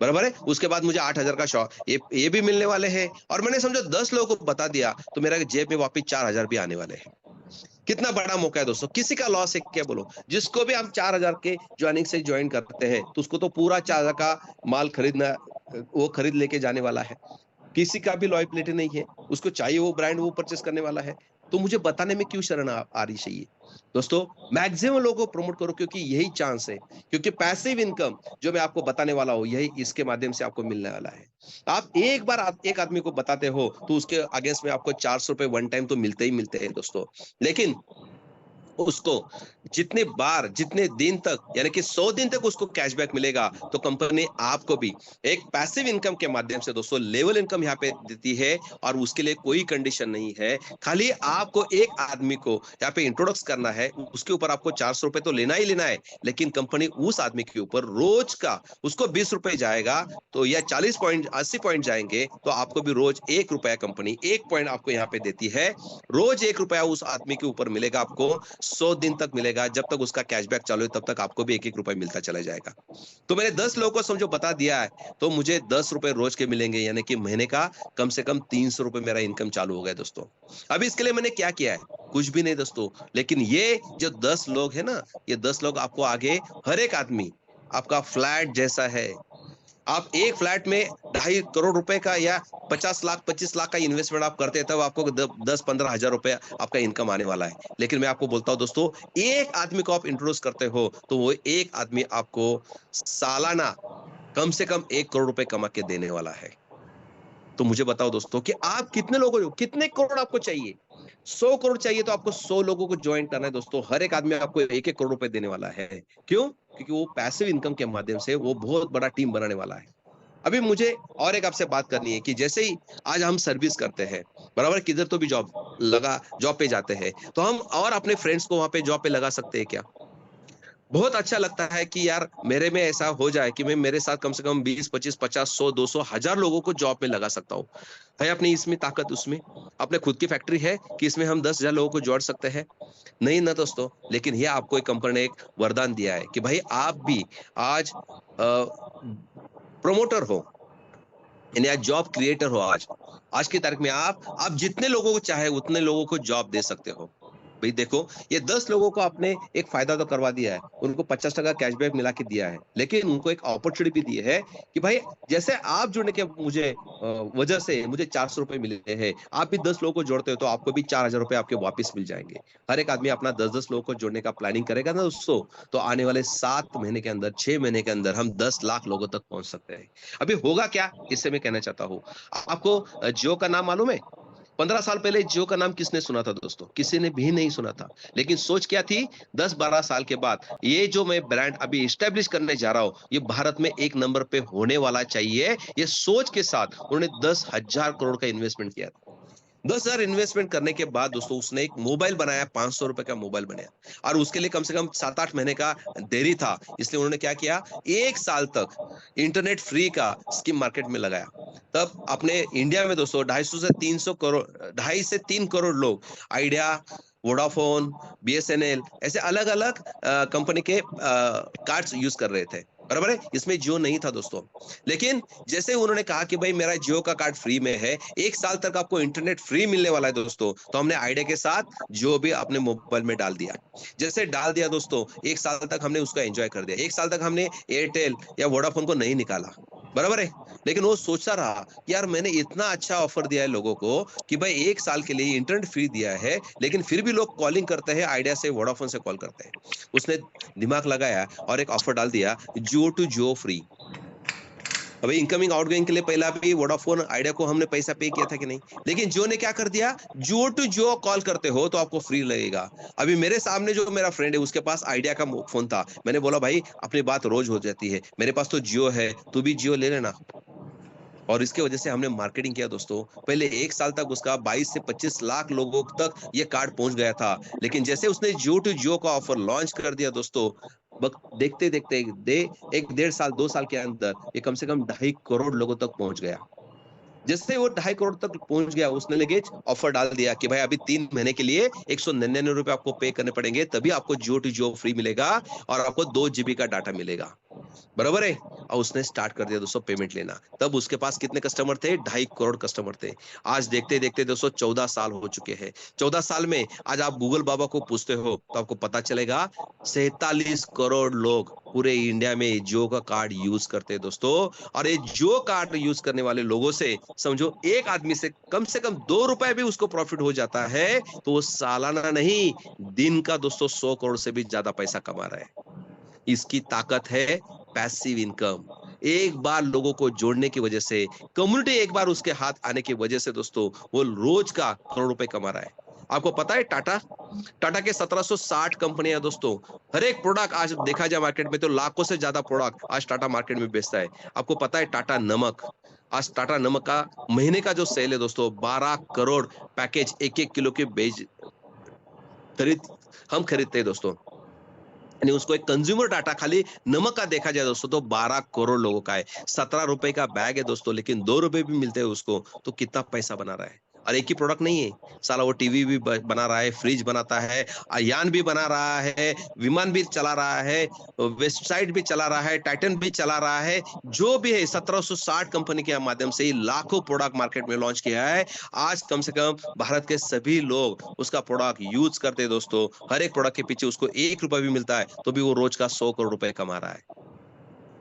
S2: बराबर है। उसके बाद मुझे 8,000 का ये भी मिलने वाले हैं, और मैंने समझो 10 लोगों को बता दिया, तो मेरा जेब में वापस 4,000 भी आने वाले हैं। कितना बड़ा मौका है दोस्तों, किसी का लॉस है क्या बोलो? जिसको भी हम 4,000 के ज्वाइनिंग से ज्वाइन करते हैं, तो उसको तो पूरा 4,000 का माल खरीदना, वो खरीद लेके जाने वाला है। किसी का भी लॉयबिलिटी नहीं है, उसको चाहिए वो ब्रांड वो परचेस करने वाला है। तो मुझे बताने में क्यों शर्म आ रही चाहिए दोस्तों? मैक्सिमम लोगों को प्रमोट करो, क्योंकि यही चांस है, क्योंकि पैसिव इनकम जो मैं आपको बताने वाला हूँ, यही इसके माध्यम से आपको मिलने वाला है। आप एक बार एक आदमी को बताते हो, तो उसके अगेंस्ट में आपको 400 रुपए वन टाइम तो मिलते ही मिलते हैं दोस्तों। लेकिन उसको जितने बार, जितने दिन तक, यानी कि 100 दिन तक उसको कैशबैक मिलेगा, तो कंपनी आपको भी एक पैसिव इनकम के माध्यम से दोस्तों लेवल इनकम यहाँ पे देती है। और उसके लिए कोई कंडीशन नहीं है, खाली आपको एक आदमी को यहाँ पे इंट्रोडक्स करना है, उसके ऊपर आपको 400 रुपए तो लेना ही लेना है। लेकिन कंपनी उस आदमी के ऊपर रोज का उसको 20 रुपए जाएगा, तो या 40 पॉइंट 80 पॉइंट जाएंगे, तो आपको भी रोज 1 रुपया कंपनी 1 पॉइंट आपको यहाँ पे देती है। रोज 1 रुपया उस आदमी के ऊपर मिलेगा आपको 100 दिन तक मिलेगा। जब तक उसका कैशबैक चालू है तब तक आपको भी 1-1 रुपए मिलता चला जाएगा। तो मैंने 10 लोगों को समझो बता दिया है, तो मुझे 10 रुपए रोज के मिलेंगे, यानी कि महीने का कम से कम 300 रुपए मेरा इनकम चालू हो गया दोस्तों। अभी इसके लिए मैंने क्या किया है? कुछ भी नहीं दोस्तों, लेकिन ये जो 10 लोग है ना, ये 10 लोग आपको आगे हर एक आदमी आपका फ्लैट जैसा है। आप एक फ्लैट में 2.5 करोड़ रुपए का या 50 लाख 25 लाख का इन्वेस्टमेंट आप करते हैं, तब आपको 10-15 हजार रुपए आपका इनकम आने वाला है। लेकिन मैं आपको बोलता हूं दोस्तों, एक आदमी को आप इंट्रोड्यूस करते हो तो वो एक आदमी आपको सालाना कम से कम 1 करोड़ रुपए कमा के देने वाला है। तो मुझे बताओ दोस्तों कि आप कितने लोगों को, कितने करोड़ आपको चाहिए? 100 करोड़ चाहिए तो आपको 100 लोगों को ज्वाइन करना है दोस्तों। हर एक आदमी आपको 1-1 करोड़ रुपए देने वाला है। क्यों? क्योंकि वो पैसिव इनकम के माध्यम से वो बहुत बड़ा टीम बनाने वाला है। अभी मुझे और एक आपसे बात करनी है कि जैसे ही आज हम सर्विस करते हैं, बराबर, किधर तो भी जॉब पे जाते हैं, तो हम और अपने फ्रेंड्स को वहां पे जॉब पे लगा सकते हैं क्या? बहुत अच्छा लगता है कि यार मेरे में ऐसा हो जाए कि मैं मेरे साथ कम से कम 20, 25, 50, 100, 200, 1000 लोगों को जॉब में लगा सकता हूँ। है अपनी इसमें ताकत, उसमें अपने खुद की फैक्ट्री है कि इसमें हम 10,000 लोगों को जोड़ सकते हैं? नहीं ना दोस्तों। लेकिन ये आपको एक कंपनी ने एक वरदान दिया है कि भाई आप भी आज प्रोमोटर हो, यानी आज जॉब क्रिएटर हो। आज की तारीख में आप जितने लोगों को चाहे उतने लोगों को जॉब दे सकते हो। भाई देखो, ये 10 लोगों को आपने एक फायदा तो करवा दिया है, उनको 50% कैशबैक मिला के दिया है, लेकिन उनको एक अपॉर्चुनिटी भी दी है कि भाई जैसे आप जुड़ने के मुझे वजह से मुझे 400 रुपए मिले हैं, आप भी 10 लोगों को जोड़ते हो तो आपको भी 4000 रुपए आपके वापस मिल जाएंगे। हर एक आदमी अपना 10-10 लोगों को जोड़ने का प्लानिंग करेगा ना दोस्तों, तो आने वाले 7 महीने के अंदर, 6 महीने के अंदर हम 10 लाख लोगों तक पहुंच सकते हैं। अभी होगा क्या, इससे मैं कहना चाहता हूँ। आपको जियो का नाम मालूम है? 15 साल पहले जियो का नाम किसने सुना था दोस्तों? किसी ने भी नहीं सुना था। लेकिन सोच क्या थी? 10-12 साल के बाद ये जो मैं ब्रांड अभी एस्टेब्लिश करने जा रहा हूं, ये भारत में 1 नंबर पे होने वाला चाहिए। ये सोच के साथ उन्होंने 10,000 करोड़ का इन्वेस्टमेंट किया। 10,000 इन्वेस्टमेंट करने के बाद दोस्तों उसने एक मोबाइल बनाया, 500 रुपए का मोबाइल बनाया, और उसके लिए कम से कम 7-8 महीने का देरी था। इसलिए उन्होंने क्या किया, 1 साल तक इंटरनेट फ्री का स्कीम मार्केट में लगाया। तब अपने इंडिया में दोस्तों 250 से 300 करोड़, 2.5 से 3 करोड़ लोग आइडिया, वोडाफोन, बीएसएनएल ऐसे अलग अलग कंपनी के कार्ड्स यूज कर रहे थे, बराबर है। इसमें जियो नहीं था दोस्तों। लेकिन जैसे उन्होंने कहा कि भाई मेरा जियो का कार्ड फ्री में है, 1 साल तक आपको इंटरनेट फ्री मिलने वाला है दोस्तों, तो हमने आइडिया के साथ जियो भी अपने मोबाइल में डाल दिया। जैसे डाल दिया दोस्तों, 1 साल तक हमने उसको एंजॉय कर दिया। 1 साल तक हमने एयरटेल या वोडाफोन को नहीं निकाला, बराबर है। लेकिन वो सोचता रहा कि यार मैंने इतना अच्छा ऑफर दिया है लोगों को कि भाई 1 साल के लिए इंटरनेट फ्री दिया है, लेकिन फिर भी लोग कॉलिंग करते हैं, आइडिया से, वोडाफोन से कॉल करते हैं। उसने दिमाग लगाया और एक ऑफर डाल दिया, जियो टू जियो फ्री। अभी इनकमिंग आउटगोइंग के लिए पहला भी वोडाफोन, आइडिया को हमने पैसा पे किया था कि नहीं? लेकिन जियो ने क्या कर दिया, जियो टू जियो कॉल करते हो तो आपको फ्री लगेगा। अभी मेरे सामने जो मेरा फ्रेंड है उसके पास आइडिया का फोन था। मैंने बोला भाई अपनी बात रोज हो जाती है, मेरे पास तो जियो है, तू भी जियो ले लेना। और इसके वजह से हमने मार्केटिंग किया दोस्तों। पहले 1 साल तक उसका 22 से 25 लाख लोगों तक ये कार्ड पहुंच गया था। लेकिन जैसे उसने जियो टू जियो का ऑफर लॉन्च कर दिया दोस्तों, देखते देखते 1-1.5 साल, 2 साल के अंदर ये कम से कम 2.5 करोड़ लोगों तक पहुंच गया। जैसे वो 2.5 करोड़ तक पहुंच गया, उसने लगे ऑफर डाल दिया कि भाई अभी 3 महीने के लिए 199 रुपए आपको पे करने पड़ेंगे, तभी आपको जियो टू जियो फ्री मिलेगा और आपको 2 GB का डाटा मिलेगा, बराबर है। और उसने स्टार्ट कर दिया दोस्तों पेमेंट लेना। तब उसके पास कितने कस्टमर थे? 2.5 करोड़ कस्टमर थे। आज देखते देखते दोस्तों 14 साल हो चुके हैं। 14 साल में आज आप गूगल बाबा को पूछते हो तो आपको पता चलेगा 47 करोड़ लोग पूरे इंडिया में जियो का कार्ड यूज करते हैं दोस्तों। और ये जियो कार्ड यूज करने वाले लोगों से समझो एक आदमी से कम 2 रुपए भी उसको प्रॉफिट हो जाता है, तो वो सालाना नहीं, दिन का दोस्तों 100 करोड़ से भी ज्यादा पैसा कमा रहा है। इसकी ताकत है पैसिव इनकम। एक बार लोगों को जोड़ने की वजह से, कम्युनिटी एक बार उसके हाथ आने की वजह से दोस्तों वो रोज का करोड़ रुपए कमा रहा है। आपको पता है टाटा के 1760 कंपनियां दोस्तों, हर एक प्रोडक्ट आज देखा जाए मार्केट में तो लाखों से ज्यादा प्रोडक्ट आज टाटा मार्केट में बेचता है। आपको पता है टाटा नमक, आज टाटा नमक का महीने का जो सेल है दोस्तों 12 करोड़ पैकेज 1-1 किलो के हम खरीदते हैं दोस्तों। यानी उसको एक कंज्यूमर डाटा खाली नमक का देखा जाए दोस्तों तो 12 करोड़ लोगों का है। 17 रुपए का बैग है दोस्तों, लेकिन 2 रुपए भी मिलते हैं उसको, तो कितना पैसा बना रहा है। और एक ही प्रोडक्ट नहीं है, साला वो टीवी भी बना रहा है, फ्रिज बनाता है, यान भी बना रहा है, विमान भी चला रहा है, वेबसाइट भी चला रहा है, टाइटन भी चला रहा है, जो भी है 1760 कंपनी के माध्यम से लाखों प्रोडक्ट मार्केट में लॉन्च किया है। आज कम से कम भारत के सभी लोग उसका प्रोडक्ट यूज करते हैं दोस्तों। हर एक प्रोडक्ट के पीछे उसको 1 रुपया भी मिलता है तो भी वो रोज का 100 करोड़ रुपए कमा रहा है।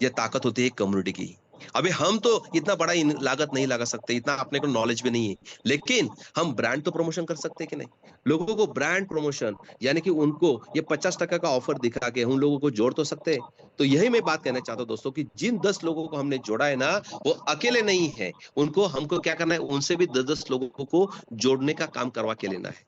S2: ये ताकत होती है कम्युनिटी की। अभी हम तो इतना बड़ा लागत नहीं लगा सकते, इतना अपने को नॉलेज भी नहीं है, लेकिन हम ब्रांड तो प्रमोशन कर सकते हैं कि नहीं। लोगों को ब्रांड प्रमोशन यानी कि उनको ये 50% का ऑफर दिखा के उन लोगों को जोड़ तो सकते हैं। तो यही मैं बात कहना चाहता हूँ दोस्तों कि जिन 10 लोगों को हमने जोड़ा है ना, वो अकेले नहीं है, उनको हमको क्या करना है, उनसे भी 10-10 लोगों को जोड़ने का काम करवा के लेना है।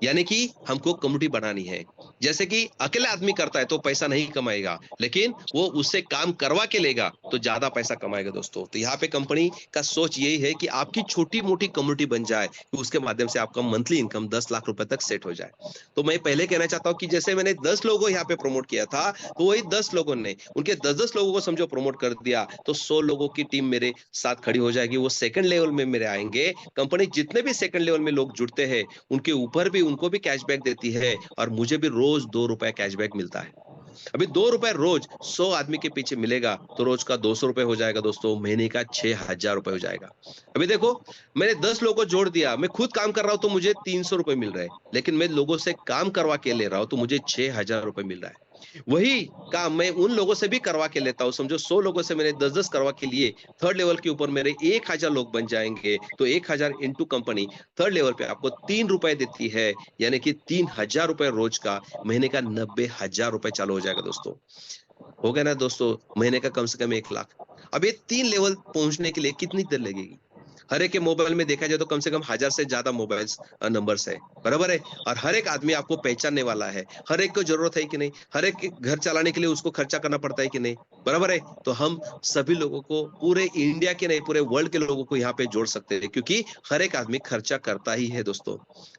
S2: यानी कि हमको कम्युनिटी बनानी है। जैसे कि अकेले आदमी करता है तो पैसा नहीं कमाएगा, लेकिन वो उससे काम करवा के लेगा तो ज्यादा पैसा कमाएगा दोस्तों। तो यहाँ पे कंपनी का सोच यही है कि आपकी छोटी मोटी कम्युनिटी बन जाए, कि उसके माध्यम से आपका मंथली इनकम 10 लाख रुपए तक सेट हो जाए। तो मैं पहले कहना चाहता हूँ कि जैसे मैंने 10 लोगों को यहाँ पे प्रमोट किया था, तो वही 10 लोगों ने उनके 10-10 लोगों को समझो प्रमोट कर दिया, तो 100 लोगों की टीम मेरे साथ खड़ी हो जाएगी। वो सेकंड लेवल में मेरे आएंगे। कंपनी जितने भी सेकंड लेवल में लोग जुड़ते हैं उनके ऊपर भी उनको भी कैशबैक देती है, और मुझे भी रोज 2 रुपए कैशबैक मिलता है। अभी 2 रुपए रोज 100 आदमी के पीछे मिलेगा तो रोज का 200 रुपए हो जाएगा दोस्तों, महीने का 6000 रुपए हो जाएगा। अभी देखो, मैंने 10 लोगों को जोड़ दिया, मैं खुद काम कर रहा हूं तो मुझे 300 रुपए मिल रहे हैं, लेकिन मैं लोगों से काम करवा के ले रहा हूं तो मुझे 6000 रुपए मिल रहा है। वही काम मैं उन लोगों से भी करवा के लेता हूं, समझो 100 लोगों से मैंने 10-10 करवा के लिए, थर्ड लेवल के ऊपर मेरे 1000 लोग बन जाएंगे, तो 1000 इंटू कंपनी थर्ड लेवल पे आपको 3 रुपए देती है, यानी कि 3000 रुपए रोज का, महीने का 90,000 रुपए चालू हो जाएगा दोस्तों। हो गया ना दोस्तों, महीने का कम से कम 1 लाख। अब ये 3 लेवल पहुंचने के लिए कितनी देर लगेगी? हर एक के मोबाइल में देखा जाए तो कम से कम 1000 से ज्यादा मोबाइल नंबर्स है, बराबर है, और हर एक आदमी आपको पहचानने वाला है। हर एक को जरूरत है कि नहीं, हर एक के घर चलाने के लिए उसको खर्चा करना पड़ता है कि नहीं, बराबर है। तो हम सभी लोगों को, पूरे इंडिया के नहीं पूरे वर्ल्ड के लोगों को यहाँ पे जोड़ सकते हैं, क्योंकि हर एक आदमी खर्चा करता ही है दोस्तों।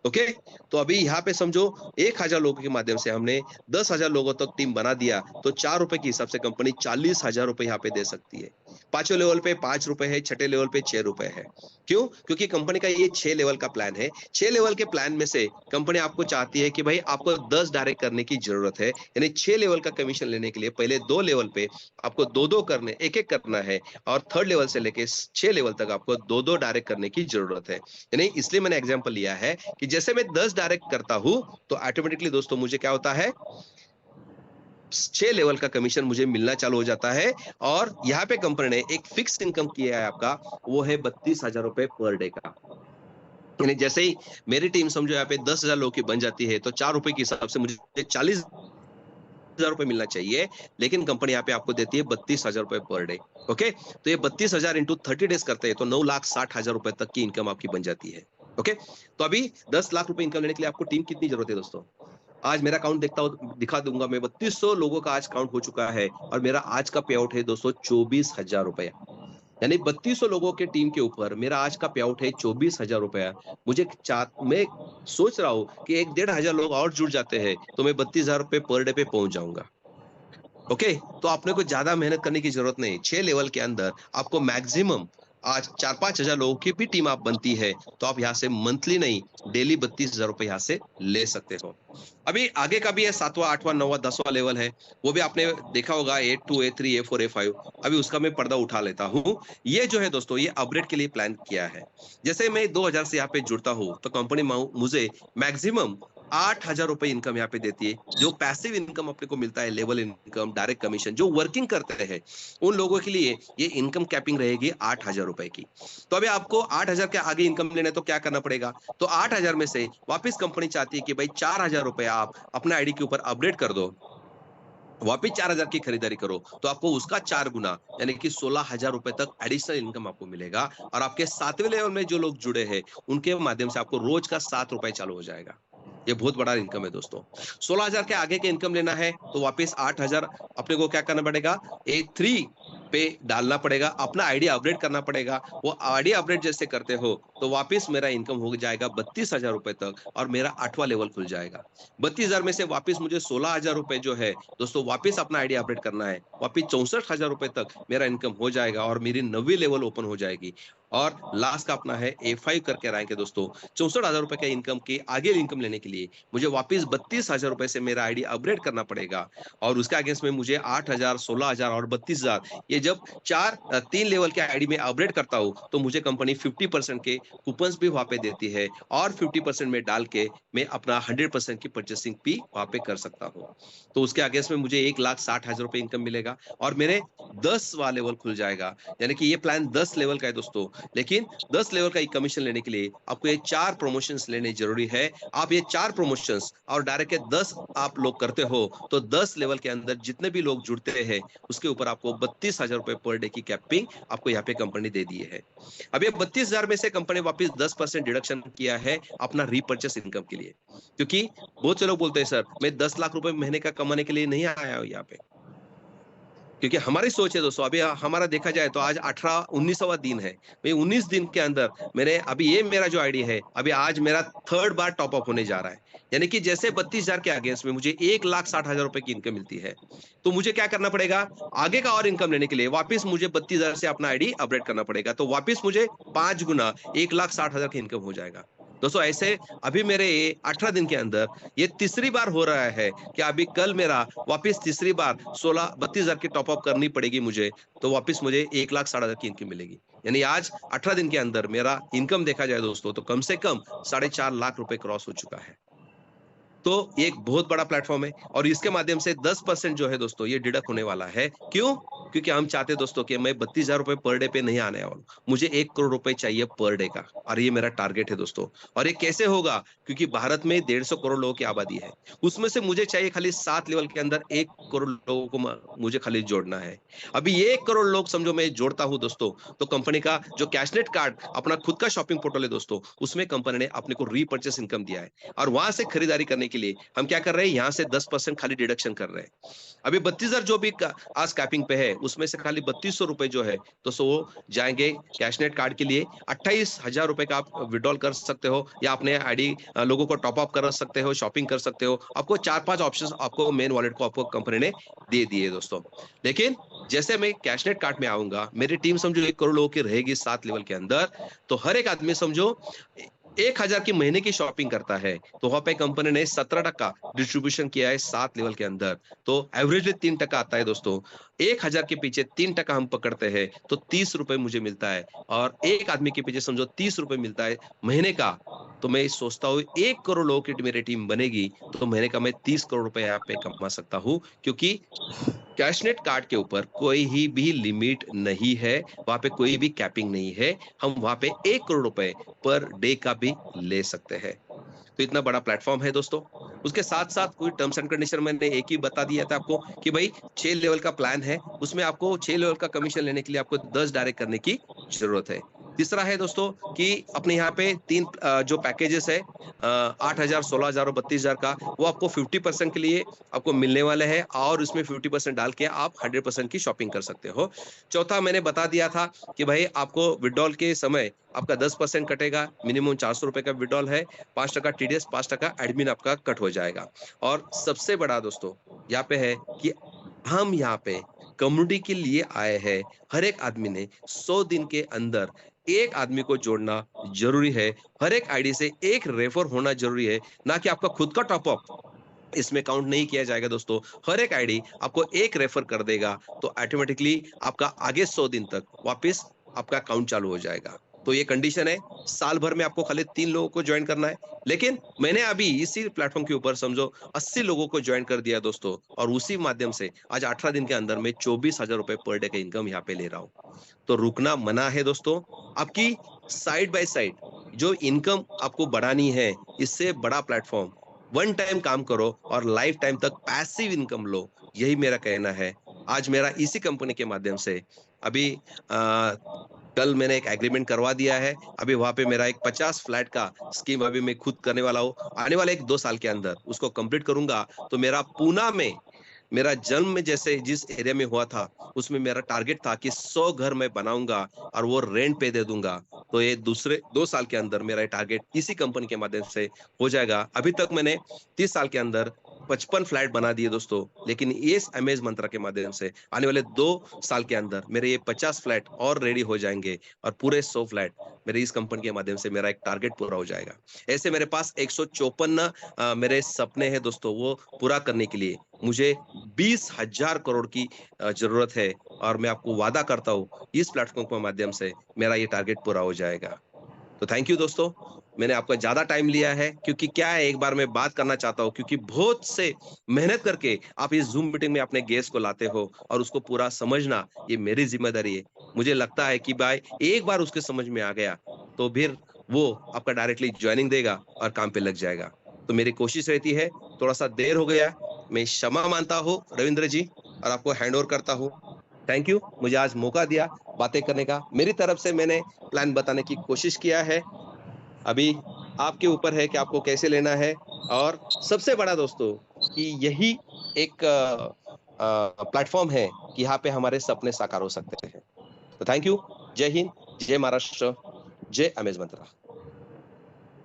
S2: ओके, तो अभी यहाँ पे समझो 1000 लोगों के माध्यम से हमने 10,000 लोगों तक टीम बना दिया, तो 4 रुपए के हिसाब से कंपनी 40,000 रुपए यहाँ पे दे सकती है। 5वें लेवल पे 5 रुपए है, 6ठे लेवल पे 6 रुपए है। क्यों? क्योंकि कंपनी का ये 6 लेवल का प्लान है। 6 लेवल के प्लान में से कंपनी आपको चाहती है कि भाई आपको 10 डायरेक्ट करने की जरूरत है, यानी 6 लेवल का कमीशन लेने के लिए पहले 2 लेवल पे आपको 2-2 करने, एक-एक करना है, और थर्ड लेवल से लेके 6 लेवल तक आपको 2-2 डायरेक्ट करने की जरूरत है। यानी इसलिए मैंने एग्जांपल लिया है कि जैसे मैं 10 डायरेक्ट करता हूं तो ऑटोमेटिकली दोस्तों मुझे क्या होता है, 6 लेवल का कमीशन मुझे मिलना चालू हो जाता है। और यहाँ पे कंपनी ने एक फिक्स इनकम किया है आपका, वो है 32,000 रुपए पर डे का। यानी जैसे ही मेरी टीम समझो यहाँ पे 10,000 लोगों की बन जाती है, तो 4 रुपए के हिसाब से मुझे 40,000 रुपए मिलना चाहिए, लेकिन कंपनी यहाँ पे आपको देती है 32,000 रुपए पर डे। ओके, तो ये 32,000 इंटू 30 डेज करते हैं तो 9,60,000 रुपए तक की इनकम आपकी बन जाती है। ओके, तो अभी 10 लाख रुपए इनकम लेने के लिए आपको टीम कितनी जरूरत है दोस्तों? आज मेरा काउंट दिखा दूंगा मैं, 3200 लोगों का आज काउंट हो चुका है, और मेरा आज का पे आउट है दोस्तों 24,000 रुपया। यानी 3200 लोगों के टीम के ऊपर मेरा आज का पे आउट है 24,000 रुपया। मैं सोच रहा हूँ कि 1-1,500 लोग और जुड़ जाते हैं तो मैं 32,000 रुपए पर डे पे पहुंच जाऊंगा। ओके, तो आपने को ज्यादा मेहनत करने की जरूरत नहीं। 6 लेवल के अंदर आपको मैक्सिमम आज 4-5 हजार लोगों की भी टीम आप बनती है, तो आप यहाँ से मंथली नहीं डेली 32,000 रुपए यहाँ से ले सकते हो। अभी आगे का भी है, 7वां 8वां 9वां 10वां लेवल है, वो भी आपने देखा होगा, A2 A3 A4 A5। अभी उसका मैं पर्दा उठा लेता हूँ। ये जो है दोस्तों, ये अपग्रेड के लिए प्लान किया है। जैसे मैं 2000 से यहाँ पे जुड़ता हूँ तो कंपनी मुझे मैक्सिमम 8,000 रुपए इनकम यहाँ पे देती है। जो पैसिव इनकम अपने को मिलता है, लेवल इनकम, डायरेक्ट कमीशन, जो वर्किंग करते हैं उन लोगों के लिए ये इनकम कैपिंग रहेगी 8,000 रुपए की। तो अभी आपको 8,000 के आगे इनकम लेने तो क्या करना पड़ेगा, तो 8,000 में से वापस कंपनी चाहती है कि भाई 4,000 रुपए आप अपना आईडी के ऊपर अपडेट कर दो, वापिस 4,000 की खरीदारी करो, तो आपको उसका 4 गुना यानी कि 16,000 रुपए तक एडिशनल इनकम आपको मिलेगा। और आपके 7वें लेवल में जो लोग जुड़े हैं उनके माध्यम से आपको रोज का 7 रुपए चालू हो जाएगा। ये बहुत बड़ा इनकम है दोस्तों। 16,000 के आगे के इनकम लेना है तो वापस 8,000 अपने को क्या करना पड़ेगा, A3 पे डालना पड़ेगा, अपना आईडी अपडेट करना पड़ेगा। वो आईडी अपडेट जैसे करते हो तो वापस मेरा इनकम हो जाएगा 32,000 रुपए तक, और मेरा 8वां लेवल खुल जाएगा। 32,000 में से वापस मुझे 16,000 रुपए जो है दोस्तों वापस अपना आईडी अपडेट करना है, वापस 64,000 रुपए तक मेरा इनकम हो जाएगा और मेरी 9वीं लेवल ओपन हो जाएगी। और लास्ट का अपना है A5 करके रैंक है दोस्तों। 64,000 रुपए का इनकम के आगे इनकम लेने के लिए मुझे वापस 32,000 रुपए से मेरा आईडी अपग्रेड करना पड़ेगा, और उसके अगेंस्ट में मुझे 8,000, 16,000 और 32,000, ये जब 3 लेवल के आईडी में अपग्रेड करता हूँ तो मुझे कंपनी 50% के कूपन्स भी वहां पे देती है, और 50% में डाल के मैं अपना 100% की परचेसिंग भी वहां पे कर सकता हूँ। तो उसके अगेंस्ट में मुझे 1,60,000 रुपए इनकम मिलेगा, और मेरे 10वां लेवल खुल जाएगा। यानी कि ये प्लान 10 लेवल का है दोस्तों, लेकिन 10 लेवल का कमीशन लेने के लिए आपको ये 4 प्रमोशंस लेने जरूरी है। आप ये 4 प्रमोशंस और डायरेक्ट 10 आप लोग करते हो तो 10 लेवल के अंदर जितने भी लोग जुड़ते हैं उसके ऊपर आपको 32,000 रुपए पर डे की कैपिंग आपको यहाँ पे कंपनी दे दी है। अब ये 32,000 में से कंपनी वापस 10% डिडक्शन किया है अपना रीपर्चेस इनकम के लिए, क्योंकि बहुत से लोग बोलते हैं सर मैं 10 लाख रुपए महीने का कमाने के लिए नहीं आया हूं यहाँ पे, क्योंकि हमारी सोच है दोस्तों, अभी हमारा देखा जाए तो आज 19वां दिन है। मैं 19 दिन के अंदर मैंने अभी ये मेरा जो आईडी है अभी आज मेरा 3rd बार टॉप अप होने जा रहा है। यानी कि जैसे 32,000 के अगेंस्ट में मुझे 1,60,000 रुपए की इनकम मिलती है, तो मुझे क्या करना पड़ेगा, आगे का और इनकम लेने के लिए वापस मुझे 32,000 से अपना आईडी अपडेट करना पड़ेगा, तो वापस मुझे 5 गुना 1,60,000 की इनकम हो जाएगा दोस्तों। ऐसे अभी मेरे 18 दिन के अंदर ये तीसरी बार हो रहा है कि अभी कल मेरा वापस तीसरी बार 32,000 की टॉप अप करनी पड़ेगी मुझे, तो वापस मुझे 1,60,000 की इनकम मिलेगी। यानी आज 18 दिन के अंदर मेरा इनकम देखा जाए दोस्तों तो कम से कम 4.5 लाख रुपए क्रॉस हो चुका है। तो एक बहुत बड़ा प्लेटफॉर्म है, और इसके माध्यम से 10% जो है दोस्तों ये डिडक्ट होने वाला है। क्यों? क्योंकि हम चाहते दोस्तों कि मैं 32,000 रुपए पर डे पे नहीं आने वाला, मुझे 1 करोड़ रुपए चाहिए पर डे का, और ये मेरा टारगेट है दोस्तों। और ये कैसे होगा, क्योंकि भारत में 150 करोड़ लोगों की आबादी है, उसमें से मुझे चाहिए खाली 7 लेवल के अंदर 1 करोड़ लोगों को मुझे खाली जोड़ना है। अभी ये 1 करोड़ लोग समझो मैं जोड़ता हूं दोस्तों, तो कंपनी का जो कैशनेट कार्ड अपना खुद का शॉपिंग पोर्टल है दोस्तों, उसमें कंपनी ने अपने को रीपर्चेस इनकम दिया है, और वहां से खरीदारी करने के लिए हम क्या कर रहे हैं, यहाँ से 10% खाली डिडक्शन कर रहे हैं। अभी 32,000 जो भी आज कैपिंग पे है उसमें से खाली 3,200 रुपए जो है तो वो जाएंगे कैशनेट कार्ड के लिए। 28,000 रुपए का आप विड्रॉल कर सकते हो, या अपने आईडी लोगों को टॉप अप कर सकते हो, शॉपिंग कर सकते हो। आपको 4-5 ऑप्शंस आपको मेन वॉलेट को आपको कंपनी ने दे दिए दोस्तों। लेकिन जैसे मैं कैशनेट कार्ड में आऊंगा, मेरी टीम समझो 1 करोड़ लोगों की रहेगी 7 लेवल के अंदर, तो हर एक आदमी समझो 1,000 की महीने की शॉपिंग करता है, तो वहां पे कंपनी ने 17% डिस्ट्रीब्यूशन किया है 7 लेवल के अंदर, तो एवरेजली 3% आता है दोस्तों। 1,000 के पीछे 3% हम पकड़ते हैं तो 30 रुपए मुझे मिलता है, और एक आदमी के पीछे समझो 30 रुपए मिलता है महीने का। तो मैं सोचता हूँ 1 करोड़ लोगों की मेरी टीम बनेगी तो महीने का मैं 30 करोड़ रुपए यहाँ पे कमा सकता हूँ, क्योंकि कैशनेट कार्ड के ऊपर कोई ही भी लिमिट नहीं है, वहां पे कोई भी कैपिंग नहीं है। हम वहां पे 1 करोड़ रुपए पर डे का भी ले सकते हैं। तो इतना बड़ा प्लेटफॉर्म है दोस्तों। उसके साथ साथ कोई टर्म्स एंड कंडीशन मैंने एक ही बता दिया था आपको कि भाई 6 लेवल का प्लान है, उसमें आपको 6 लेवल का कमीशन लेने के लिए आपको 10 डायरेक्ट करने की जरूरत है। तीसरा है दोस्तों कि अपने यहाँ पे 3 जो पैकेजेस है 8,000, 16,000 और 32,000 का, वो आपको 50% के लिए आपको मिलने वाले हैं, और उसमें 50% डाल के आप 100% की शॉपिंग कर सकते हो। चौथा मैंने बता दिया था कि भाई आपको विड्रॉल के समय आपका 10% कटेगा, मिनिमम 400 रुपए का विड्रॉल है, 5% TDS, 5% एडमिन आपका कट हो जाएगा। और सबसे बड़ा दोस्तों यहाँ पे है कि हम यहाँ पे कम्युनिटी के लिए आए हैं। हर एक आदमी ने 100 दिन के अंदर एक आदमी को जोड़ना जरूरी है, हर एक आईडी से एक रेफर होना जरूरी है, ना कि आपका खुद का टॉपअप इसमें काउंट नहीं किया जाएगा दोस्तों। हर एक आईडी आपको एक रेफर कर देगा तो ऑटोमेटिकली आपका आगे 100 दिन तक वापस आपका काउंट चालू हो जाएगा। तो ये कंडीशन है, साल भर में आपको खाली 3 लोगों को ज्वाइन करना है। लेकिन मैंने अभी इसी प्लेटफॉर्म के ऊपर समझो 80 लोगों को ज्वाइन कर दिया दोस्तों, और उसी माध्यम से आज 18 दिन के अंदर मैं 24,000 रुपए पर डे का इनकम यहाँ पे ले रहा हूँ। तो रुकना मना है दोस्तों। आपकी साइड बाय साइड जो इनकम आपको बढ़ानी है, इससे बड़ा प्लेटफॉर्म, वन टाइम काम करो और लाइफ टाइम तक पैसिव इनकम लो, यही मेरा कहना है। आज मेरा इसी कंपनी के माध्यम से अभी कल मैंने एक एग्रीमेंट करवा दिया है। अभी वहां पे मेरा एक 50 फ्लैट का स्कीम अभी मैं खुद करने वाला हूँ। आने वाले 1-2 साल के अंदर उसको कंप्लीट करूंगा तो मेरा पूना में मेरा जन्म में जैसे जिस एरिया में हुआ था उसमें मेरा टारगेट था कि 100 घर मैं बनाऊंगा और वो रेंट पे दे दूंगा। तो ये दूसरे 2 साल के अंदर मेरा टारगेट इसी कंपनी के माध्यम से हो जाएगा। अभी तक मैंने 30 साल के अंदर 55 फ्लैट बना दिए दोस्तों, लेकिन इस अमेज मंत्रा के माध्यम से आने वाले 2 साल के अंदर मेरे ये 50 फ्लैट और रेडी हो जाएंगे और पूरे 100 फ्लैट मेरे इस कंपनी के माध्यम से मेरा एक टारगेट पूरा हो जाएगा। ऐसे मेरे पास 154 मेरे सपने हैं दोस्तों, वो पूरा करने के लिए मुझे 20,000 करोड़ की जरूरत है और मैं आपको वादा करता हूँ इस प्लेटफॉर्म के माध्यम से मेरा ये टारगेट पूरा हो जाएगा। तो थैंक यू दोस्तों, मैंने आपका ज्यादा टाइम लिया है क्योंकि क्या है, एक बार मैं बात करना चाहता हूँ क्योंकि बहुत से मेहनत करके आप इस जूम मीटिंग में अपने गेस्ट को लाते हो और उसको पूरा समझना ये मेरी जिम्मेदारी है। मुझे लगता है कि भाई एक बार उसके समझ में आ गया तो फिर वो आपका डायरेक्टली ज्वाइनिंग देगा और काम पे लग जाएगा। तो मेरी कोशिश रहती है, थोड़ा सा देर हो गया, मैं क्षमा मानता हूँ रविंद्र जी और आपको हैंड ओवर करता हूँ। थैंक यू, मुझे आज मौका दिया बातें करने का। मेरी तरफ से मैंने प्लान बताने की कोशिश किया है, अभी आपके ऊपर है कि आपको कैसे लेना है। और सबसे बड़ा दोस्तों कि यही एक प्लेटफॉर्म है कि यहाँ पे हमारे सपने साकार हो सकते हैं। तो थैंक यू, जय हिंद, जय महाराष्ट्र, जय अमेज मंत्रा।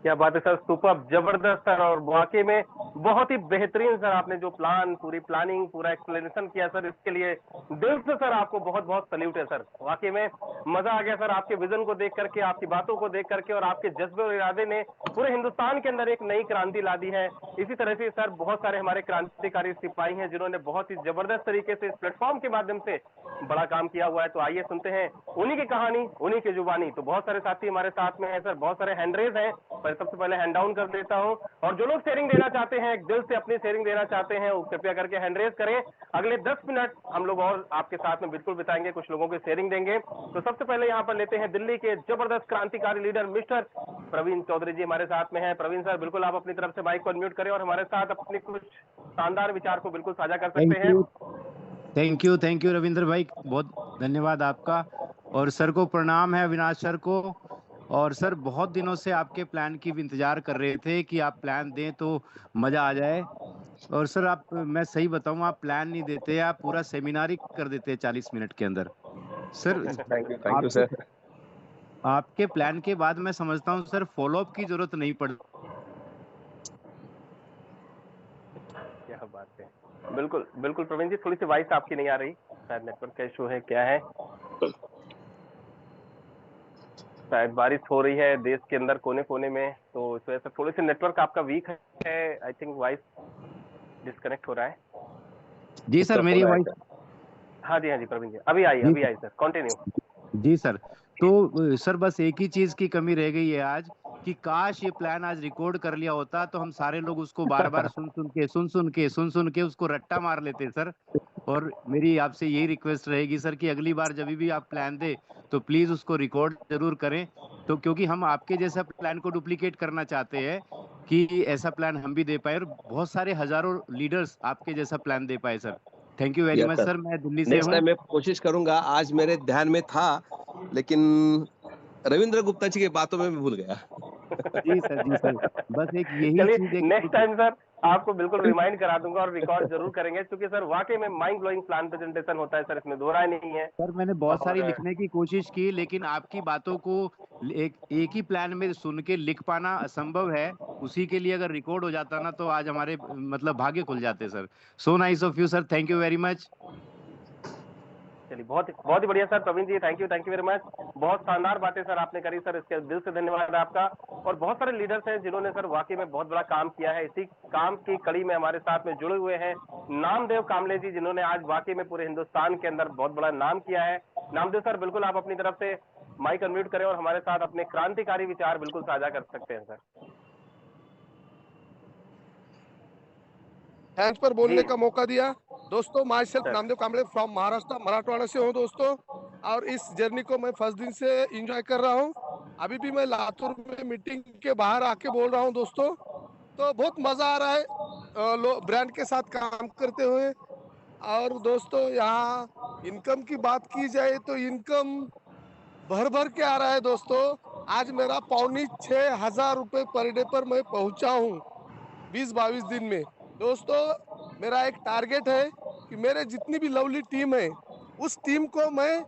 S1: क्या बात है सर, सुपर जबरदस्त सर, और वाकई में बहुत ही बेहतरीन सर, आपने जो प्लान, पूरी प्लानिंग, पूरा एक्सप्लेनेशन किया सर, इसके लिए दिल से सर आपको बहुत बहुत सल्यूट है सर। वाकई में मजा आ गया सर, आपके विजन को देख करके, आपकी बातों को देख करके, और आपके जज्बे और इरादे ने पूरे हिंदुस्तान के अंदर एक नई क्रांति ला दी है। इसी तरह से सर बहुत सारे हमारे क्रांतिकारी सिपाही हैं जिन्होंने बहुत ही जबरदस्त तरीके से इस प्लेटफॉर्म के माध्यम से बड़ा काम किया हुआ है। तो आइए सुनते हैं उन्हीं की कहानी, उन्हीं की जुबानी। तो बहुत सारे साथी हमारे साथ में है सर, बहुत सारे हैंडरेज हैं, पर सबसे पहले हैंड डाउन कर देता हूं, और जो लोग शेयरिंग देना चाहते हैं, एक दिल से अपनी शेयरिंग देना चाहते हैं, वो कृपया करके हैंड रेज करें। अगले 10 मिनट हम लोग और आपके साथ में बिल्कुल बिताएंगे, कुछ लोगों की शेयरिंग देंगे। तो सबसे पहले यहाँ पर लेते हैं दिल्ली के जबरदस्त क्रांतिकारी लीडर मिस्टर प्रवीण चौधरी जी हमारे साथ में हैं। प्रवीण सर, बिल्कुल आप अपनी तरफ से माइक को अनम्यूट करें और हमारे साथ अपनी कुछ शानदार विचार को बिल्कुल साझा कर सकते हैं।
S4: थैंक यू रविंद्र भाई, बहुत धन्यवाद आपका। और सर को प्रणाम है, अविनाश सर को। और सर बहुत दिनों से आपके प्लान की भी इंतजार कर रहे थे कि आप प्लान दें तो मजा आ जाए। और सर आप, मैं सही बताऊं, आप प्लान नहीं देते, आप पूरा सेमिनार ही कर देते 40 मिनट के अंदर। Sir
S2: thank you sir.
S4: आपके प्लान के बाद मैं समझता हूं सर फॉलोअप की जरूरत नहीं पड़।
S1: क्या बात है, बिल्कुल बिल्कुल प्रवीण जी, थोड़ी सी वॉइस आपकी नहीं आ रही, शायद नेटवर्क का इशू है, क्या है, शायद बारिश हो रही है देश के अंदर कोने कोने में, तो इस वजह से थोड़ी सी नेटवर्क आपका वीक है। आई थिंक वॉइस डिस्कनेक्ट हो रहा है।
S4: जी सर, मेरी वॉइस,
S1: हाँ जी प्रवीण जी, अभी आई सर, कंटिन्यू।
S4: जी सर। तो सर बस एक ही चीज की कमी रह गई है आज, कि काश ये प्लान आज रिकॉर्ड कर लिया होता तो हम सारे लोग उसको बार बार सुन सुन के उसको रट्टा मार लेते सर। और मेरी आपसे यही रिक्वेस्ट रहेगी सर कि अगली बार जब भी आप प्लान दे तो प्लीज उसको रिकॉर्ड जरूर करें। तो क्योंकि हम आपके जैसा प्लान को डुप्लीकेट करना चाहते हैं कि ऐसा प्लान हम भी दे पाए और बहुत सारे हजारों लीडर्स आपके जैसा प्लान दे पाए sir. Thank you very much sir, मैं दिल्ली से
S2: नेक्स्ट टाइम मैं कोशिश करूंगा। आज मेरे ध्यान में था लेकिन रविंद्र गुप्ता जी की बातों में मैं भूल गया।
S4: जी सर, बस एक यही चीज है।
S1: नेक्स्ट टाइम सर आपको बिल्कुल रिमाइंड करा दूंगा और रिकॉर्ड जरूर करेंगे, क्योंकि सर वाकई में माइंड ब्लोइंग प्लान प्रेजेंटेशन होता है सर, इसमें दो राय नहीं है।
S4: सर मैंने बहुत सारी लिखने की कोशिश की, लेकिन आपकी बातों को एक ही प्लान में सुन के लिख पाना असंभव है। उसी के लिए अगर रिकॉर्ड हो जाता ना तो आज हमारे मतलब भाग्य खुल जाते sir. So nice of you sir, thank you very much.
S1: चलिए, बहुत ही बढ़िया sir Praveen ji, thank you very much. बहुत शानदार बातें सर आपने करी सर, इसके दिल से धन्यवाद आपका। और बहुत सारे लीडर्स हैं जिन्होंने सर वाकई में बहुत बड़ा काम किया है, इसी काम की कड़ी में हमारे साथ में जुड़े हुए हैं नामदेव कामले जी, जिन्होंने आज वाकई में पूरे हिंदुस्तान के अंदर बहुत बड़ा नाम किया है। नामदेव सर, बिल्कुल आप अपनी तरफ से माइक अनम्यूट करें और हमारे साथ अपने क्रांतिकारी विचार बिल्कुल साझा कर सकते हैं सर।
S5: थैंक्स पर बोलने का मौका दिया। दोस्तों, my self Namdev Kamle from Maharashtra, Marathwada से हूँ दोस्तों, और इस जर्नी को मैं फर्स्ट दिन से एंजॉय कर रहा हूँ। अभी भी मैं लातूर में मीटिंग के बाहर आके बोल रहा हूँ दोस्तों, तो बहुत मजा आ रहा है ब्रांड के साथ काम करते हुए। और दोस्तों, यहाँ इनकम की बात की जाए तो इनकम भर भर के आ रहा है दोस्तों। आज मेरा 5,600 रुपये पर डे पर मैं पहुंचा हूँ 20-22 दिन में। दोस्तों, मेरा एक टारगेट है कि मेरे जितनी भी लवली टीम है उस टीम को मैं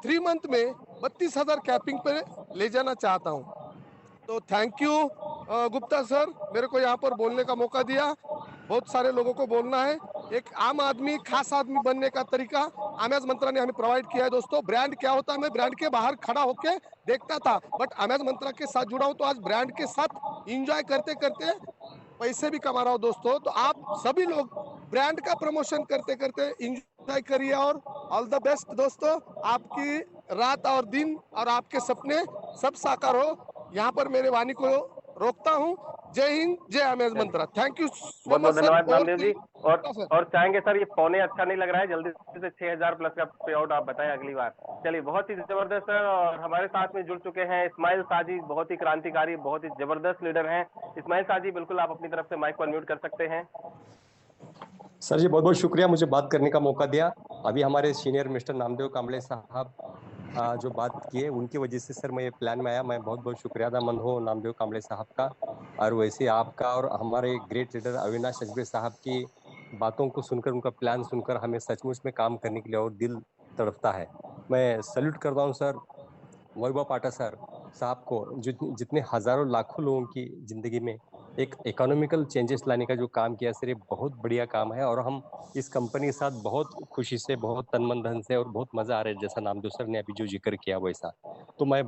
S5: 3 मंथ में 32,000 कैपिंग पे ले जाना चाहता हूं। तो थैंक यू गुप्ता सर, मेरे को यहाँ पर बोलने का मौका दिया। बहुत सारे लोगों को बोलना है। एक आम आदमी, खास आदमी बनने का तरीका अमेज मंत्रा ने हमें प्रोवाइड किया है। दोस्तों, ब्रांड क्या होता है मैं ब्रांड के बाहर खड़ा होके देखता था, बट अमेज मंत्रा के साथ जुड़ा हूं तो आज ब्रांड के साथ इंजॉय करते करते पैसे भी कमा रहा हूं। दोस्तों, तो आप सभी लोग ब्रांड का प्रमोशन करते करते इंजॉय करिए और ऑल द बेस्ट। दोस्तों, आपकी रात और दिन और आपके सपने सब साकार हो। यहाँ पर मेरे वाणी को रोकता हूँ। जय हिंद, जय amaze Mantra. Thank you so
S1: बहुत बहुत
S5: मच सर।
S1: धन्यवाद नामदेव जी।
S5: सर
S1: और चाहेंगे सर, ये पौने अच्छा नहीं लग रहा है, जल्दी से 6000 प्लस का पे आउट आप बताएं अगली बार। चलिए, बहुत ही जबरदस्त सर। और हमारे साथ में जुड़ चुके हैं इस्माइल साजी, बहुत ही क्रांतिकारी, बहुत ही जबरदस्त लीडर हैं। इस्माइल साजी, बिल्कुल आप अपनी तरफ से माइक को अनम्यूट कर सकते हैं।
S6: सर जी, बहुत बहुत शुक्रिया मुझे बात करने का मौका दिया। अभी हमारे सीनियर मिस्टर नामदेव कांबळे साहब जो बात किए उनकी वजह से सर मैं ये प्लान में आया। मैं बहुत बहुत शुक्रियादामंद हूँ नामदेव कांबळे साहब का, और वैसे आपका और हमारे ग्रेट लीडर अविनाश सचदेव साहब की बातों को सुनकर, उनका प्लान सुनकर हमें सचमुच में काम करने के लिए और दिल तड़पता है। मैं सैल्यूट करता हूँ सर वैभव पाठक सर साहब को, जितने हजारों लाखों लोगों की जिंदगी में एक इकोनॉमिकल चेंजेस लाने का जो काम किया सर, ये बहुत बढ़िया काम है। और हम इस कंपनी के साथ बहुत खुशी से, बहुत तन मन धन से और बहुत मजा आ रहा है, जैसा नामदेव सर ने अभी जो जिक्र किया वैसा। तो मैं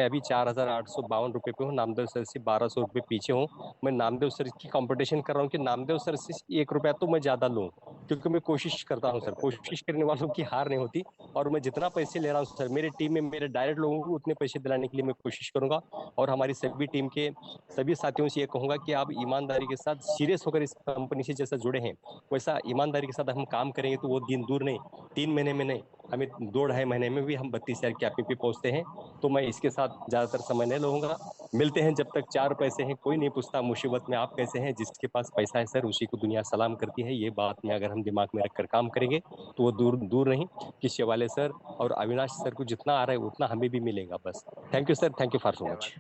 S6: अभी 4852 रुपए पे हूँ, नामदेव सर से 1200 रुपए पीछे हूँ। मैं नामदेव सर की कंपटीशन कर रहा हूँ कि नामदेव सर से 1 रुपया तो मैं ज्यादा लूँ, क्योंकि मैं कोशिश करता हूँ सर, कोशिश करने वालों की हार नहीं होती। और मैं जितना पैसे ले रहा हूँ सर, मेरे टीम में मेरे डायरेक्ट लोगों को उतने पैसे दिलाने के लिए मैं कोशिश करूंगा। और हमारी सभी टीम के सभी साथियों से ये कहूंगा कि आप ईमानदारी के साथ सीरियस होकर इस कंपनी से जैसा जुड़े हैं, वैसा ईमानदारी के साथ हम काम करेंगे तो वो दिन दूर नहीं, 3 महीने में नहीं, हमें 2-2.5 महीने में भी हम 32,000 के APP पहुंचते हैं। तो मैं इसके साथ ज्यादातर समय नहीं लूंगा। मिलते हैं जब तक 4 पैसे हैं, कोई नहीं पूछता मुसीबत में आप कैसे हैं। जिसके पास पैसा है सर, उसी को दुनिया सलाम करती है। ये बात में अगर हम दिमाग में रखकर काम करेंगे तो वो दूर दूर नहीं कि शिवाले सर और अविनाश सर को जितना आ रहा है उतना हमें भी मिलेगा। बस thank you sir, thank you for so much.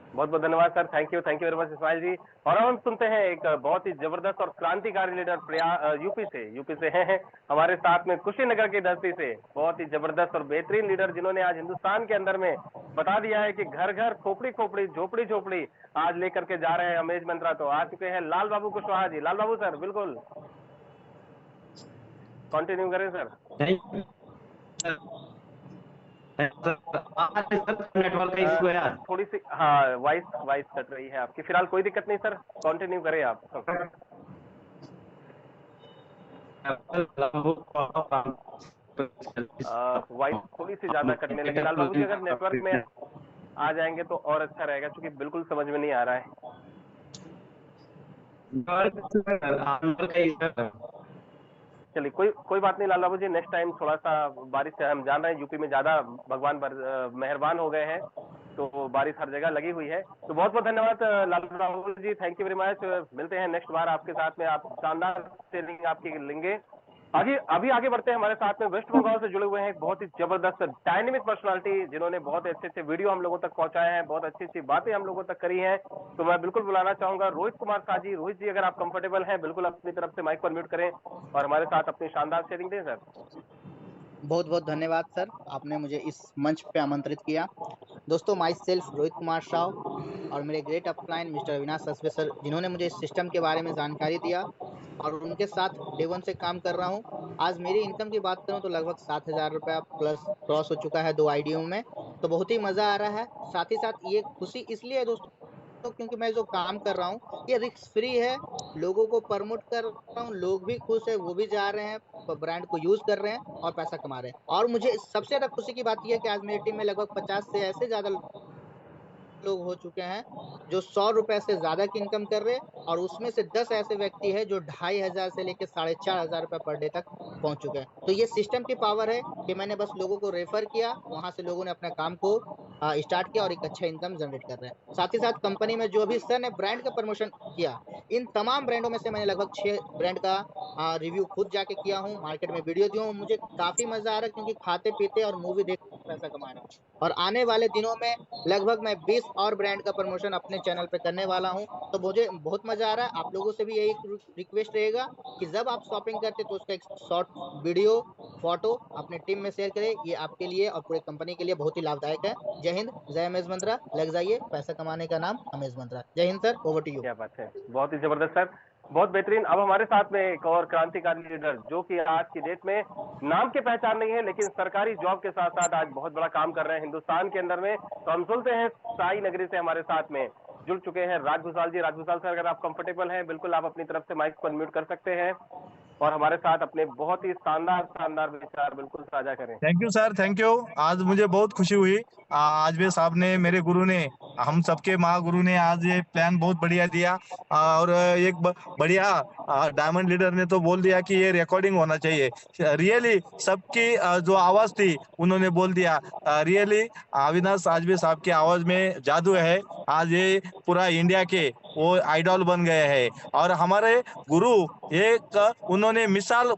S1: बहुत बहुत धन्यवाद sir, thank you very much Ismail ji. और हम सुनते हैं एक बहुत ही जबरदस्त और क्रांतिकारी लीडर यूपी से हैं हमारे साथ में, कुशीनगर की धरती से बहुत ही जबरदस्त और बेहतरीन लीडर, जिन्होंने आज हिंदुस्तान के अंदर में बता दिया है कि घर घर खोपड़ी खोपड़ी झोपड़ी झोपड़ी आज लेकर के जा रहे हैं अमेज मंत्रा। तो आ चुके हैं लाल बाबू कुशवाहा जी। लाल बाबू सर, बिल्कुल कंटिन्यू करें सर। नेटवर्क का इशू है यार, थोड़ी सी हाँ वॉइस कट रही है आपकी। फिलहाल कोई दिक्कत नहीं सर, कंटिन्यू करें आप। वॉइस थोड़ी सी ज्यादा कटने लगी। लाल बाबू जी, अगर नेटवर्क में आ जाएंगे तो और अच्छा रहेगा, क्योंकि बिल्कुल समझ में नहीं आ रहा है। चलिए, कोई बात नहीं लाल बाबू जी, नेक्स्ट टाइम थोड़ा सा बारिश से, हम जान रहे हैं यूपी में ज्यादा भगवान मेहरबान हो गए हैं, तो बारिश हर जगह लगी हुई है। तो बहुत बहुत धन्यवाद लाल बाबू जी, थैंक यू वेरी मच। मिलते हैं नेक्स्ट बार आपके साथ में, आप शानदार सेलिंग आपकी लेंगे। अभी आगे बढ़ते हैं। हमारे साथ में वेस्ट बंगाल से जुड़े हुए हैं एक बहुत ही जबरदस्त डायनेमिक पर्सनालिटी, जिन्होंने बहुत अच्छे वीडियो हम लोगों तक पहुंचाए हैं, बहुत अच्छी बातें हम लोगों तक करी हैं। तो मैं बिल्कुल बुलाना चाहूंगा रोहित कुमार साजी। रोहित जी, अगर आप कंफर्टेबल हैं, बिल्कुल अपनी तरफ से माइक पर म्यूट करें और हमारे साथ अपनी शानदार शेयरिंग दें सर।
S7: बहुत बहुत धन्यवाद सर, आपने मुझे इस मंच पे आमंत्रित किया। दोस्तों, माई सेल्फ रोहित कुमार साहू और मेरे great upline mister Avinash Sachdev sir, जिन्होंने मुझे इस सिस्टम के बारे में जानकारी दिया और उनके साथ डे 1 से काम कर रहा हूँ। आज मेरी इनकम की बात करूँ तो लगभग 7,000 रुपया प्लस क्रॉस हो चुका है 2 आईडियों में। तो बहुत ही मजा आ रहा है। साथ ही साथ ये खुशी इसलिए है दोस्तों, क्योंकि मैं जो काम कर रहा हूँ ये रिस्क फ्री है, लोगों को प्रमोट कर रहा हूँ, लोग भी खुश है, वो भी जा रहे हैं, ब्रांड को यूज कर रहे हैं और पैसा कमा रहे हैं। और मुझे सबसे ज्यादा खुशी की बात यह है कि आज मेरी टीम में लगभग 50 से ऐसे ज्यादा लोग हो चुके हैं जो 100 रुपए से ज्यादा की इनकम कर रहे हैं, और उसमें से 10 ऐसे व्यक्ति हैं जो 2,500 से लेकर 4,500 रुपए पर डे तक पहुंच चुके हैं। तो ये सिस्टम की पावर है कि मैंने बस लोगों को रेफर किया, वहां से लोगों ने अपने काम को स्टार्ट किया और एक अच्छा इनकम जनरेट कर रहे हैं। साथ ही साथ कंपनी में जो भी सर ने ब्रांड का प्रमोशन किया, इन तमाम ब्रांडों में से मैंने लगभग 6 ब्रांड का रिव्यू खुद जाके किया हूँ, मार्केट में वीडियो दिया हूँ। मुझे काफी मजा आ रहा है, क्योंकि खाते पीते और मूवी देख पैसा कमा रहा हूँ। और आने वाले दिनों में लगभग मैं 20 और ब्रांड का प्रमोशन अपने चैनल पे करने वाला हूं। तो मुझे बहुत मजा आ रहा है। आप लोगों से भी यही रिक्वेस्ट रहेगा कि जब आप शॉपिंग करते तो उसका एक शॉर्ट वीडियो फोटो अपने टीम में शेयर करें। ये आपके लिए और पूरे कंपनी के लिए बहुत ही लाभदायक है। जय हिंद, जय अमेज मंत्रा। लग जाइए, पैसा कमाने का नाम अमेज मंत्रा। जय हिंद सर, ओवर टू यू।
S1: क्या बात है, बहुत ही जबरदस्त सर। बहुत बेहतरीन। अब हमारे साथ में एक और क्रांतिकारी लीडर जो कि आज की डेट में नाम की पहचान नहीं है लेकिन सरकारी जॉब के साथ साथ आज बहुत बड़ा काम कर रहे हैं हिंदुस्तान के अंदर में। तो हम सुनते हैं साई नगरी से हमारे साथ में जुड़ चुके हैं राज भूसाल जी। राज भूसाल सर, अगर आप कंफर्टेबल हैं बिल्कुल आप अपनी तरफ से माइक को अनम्यूट कर सकते हैं और हमारे साथ अपने बहुत ही शानदार विचार बिल्कुल साझा करें।
S8: Thank you sir, thank you. आज मुझे बहुत खुशी हुई। आज भी साहब ने, मेरे गुरु ने, हम सबके महागुरु ने आज ये प्लान बहुत बढ़िया दिया। और एक बढ़िया डायमंड लीडर ने तो बोल दिया कि ये रिकॉर्डिंग होना चाहिए। रियली सबकी जो आवाज थी उन्होंने बोल दिया। रियली अविनाश आजबे साहब की आवाज में जादू है। आज ये पूरा इंडिया के वो आइडॉल बन गए हैं और हमारे गुरु एक उन्होंने मिसाल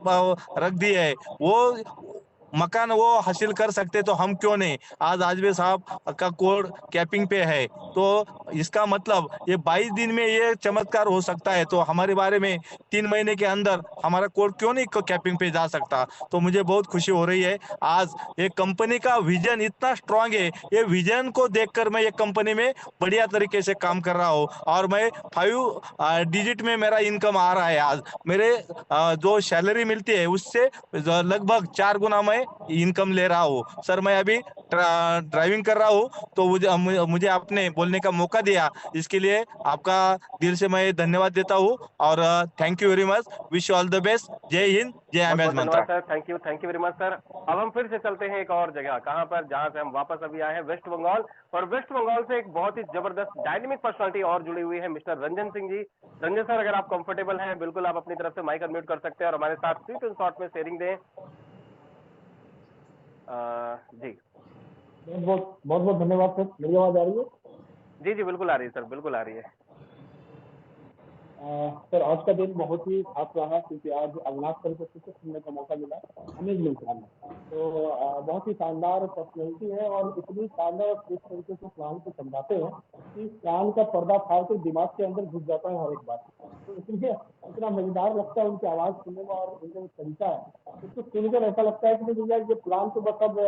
S8: रख दी है। वो मकान वो हासिल कर सकते तो हम क्यों नहीं। आज आजबे साहब का कोड कैपिंग पे है तो इसका मतलब ये 22 दिन में ये चमत्कार हो सकता है। तो हमारे बारे में 3 महीने के अंदर हमारा कोड क्यों नहीं कैपिंग पे जा सकता। तो मुझे बहुत खुशी हो रही है। आज ये कंपनी का विजन इतना स्ट्रांग है, ये विजन को देखकर मैं ये कंपनी में बढ़िया तरीके से काम कर रहा हूँ और मैं 5 डिजिट में मेरा इनकम आ रहा है। आज मेरे जो सैलरी मिलती है उससे लगभग 4 गुना मैं इनकम ले रहा हूँ। सर मैं अभी ड्राइविंग कर रहा हूँ तो मुझे आपने बोलने का मौका दिया, इसके लिए आपका दिल से मैं धन्यवाद देता हूँ और thank you very much. Wish you all the best. जय हिंद, जय amaze Mantra.
S1: Sir thank you very much sir. अब हम फिर से चलते हैं एक और जगह, कहां पर, जहां से हम वापस अभी आए हैं, वेस्ट बंगाल। और वेस्ट बंगाल से एक बहुत ही जबरदस्त डायनेमिक पर्सनालिटी और जुड़ी हुई है, मिस्टर रंजन सिंह जी। रंजन सर, अगर आप कंफर्टेबल हैं बिल्कुल आप अपनी तरफ से माइक अनम्यूट कर सकते हैं और हमारे साथ स्वीट एंड शॉर्ट में शेयरिंग दें। जी
S9: बहुत बहुत धन्यवाद सर। मेरी आवाज आ रही है?
S1: जी बिल्कुल आ रही है सर, बिल्कुल आ रही है।
S9: सर आज का दिन बहुत ही खास रहा क्योंकि आज अविनाश सर को फिर से सुनने का मौका मिला अमेज मंत्रा में। तो बहुत ही शानदार पर्सनैलिटी है और इतनी शानदार इस तरीके से प्लान को समझाते हैं कि प्लान का पर्दा फाड़ के दिमाग के अंदर घुस जाता है हर एक बात। तो इसलिए इतना मजेदार लगता है उनकी आवाज सुनने में और उनका जो तरीका है उसको सुनकर ऐसा लगता है कि भैया ये प्लान तो बस अब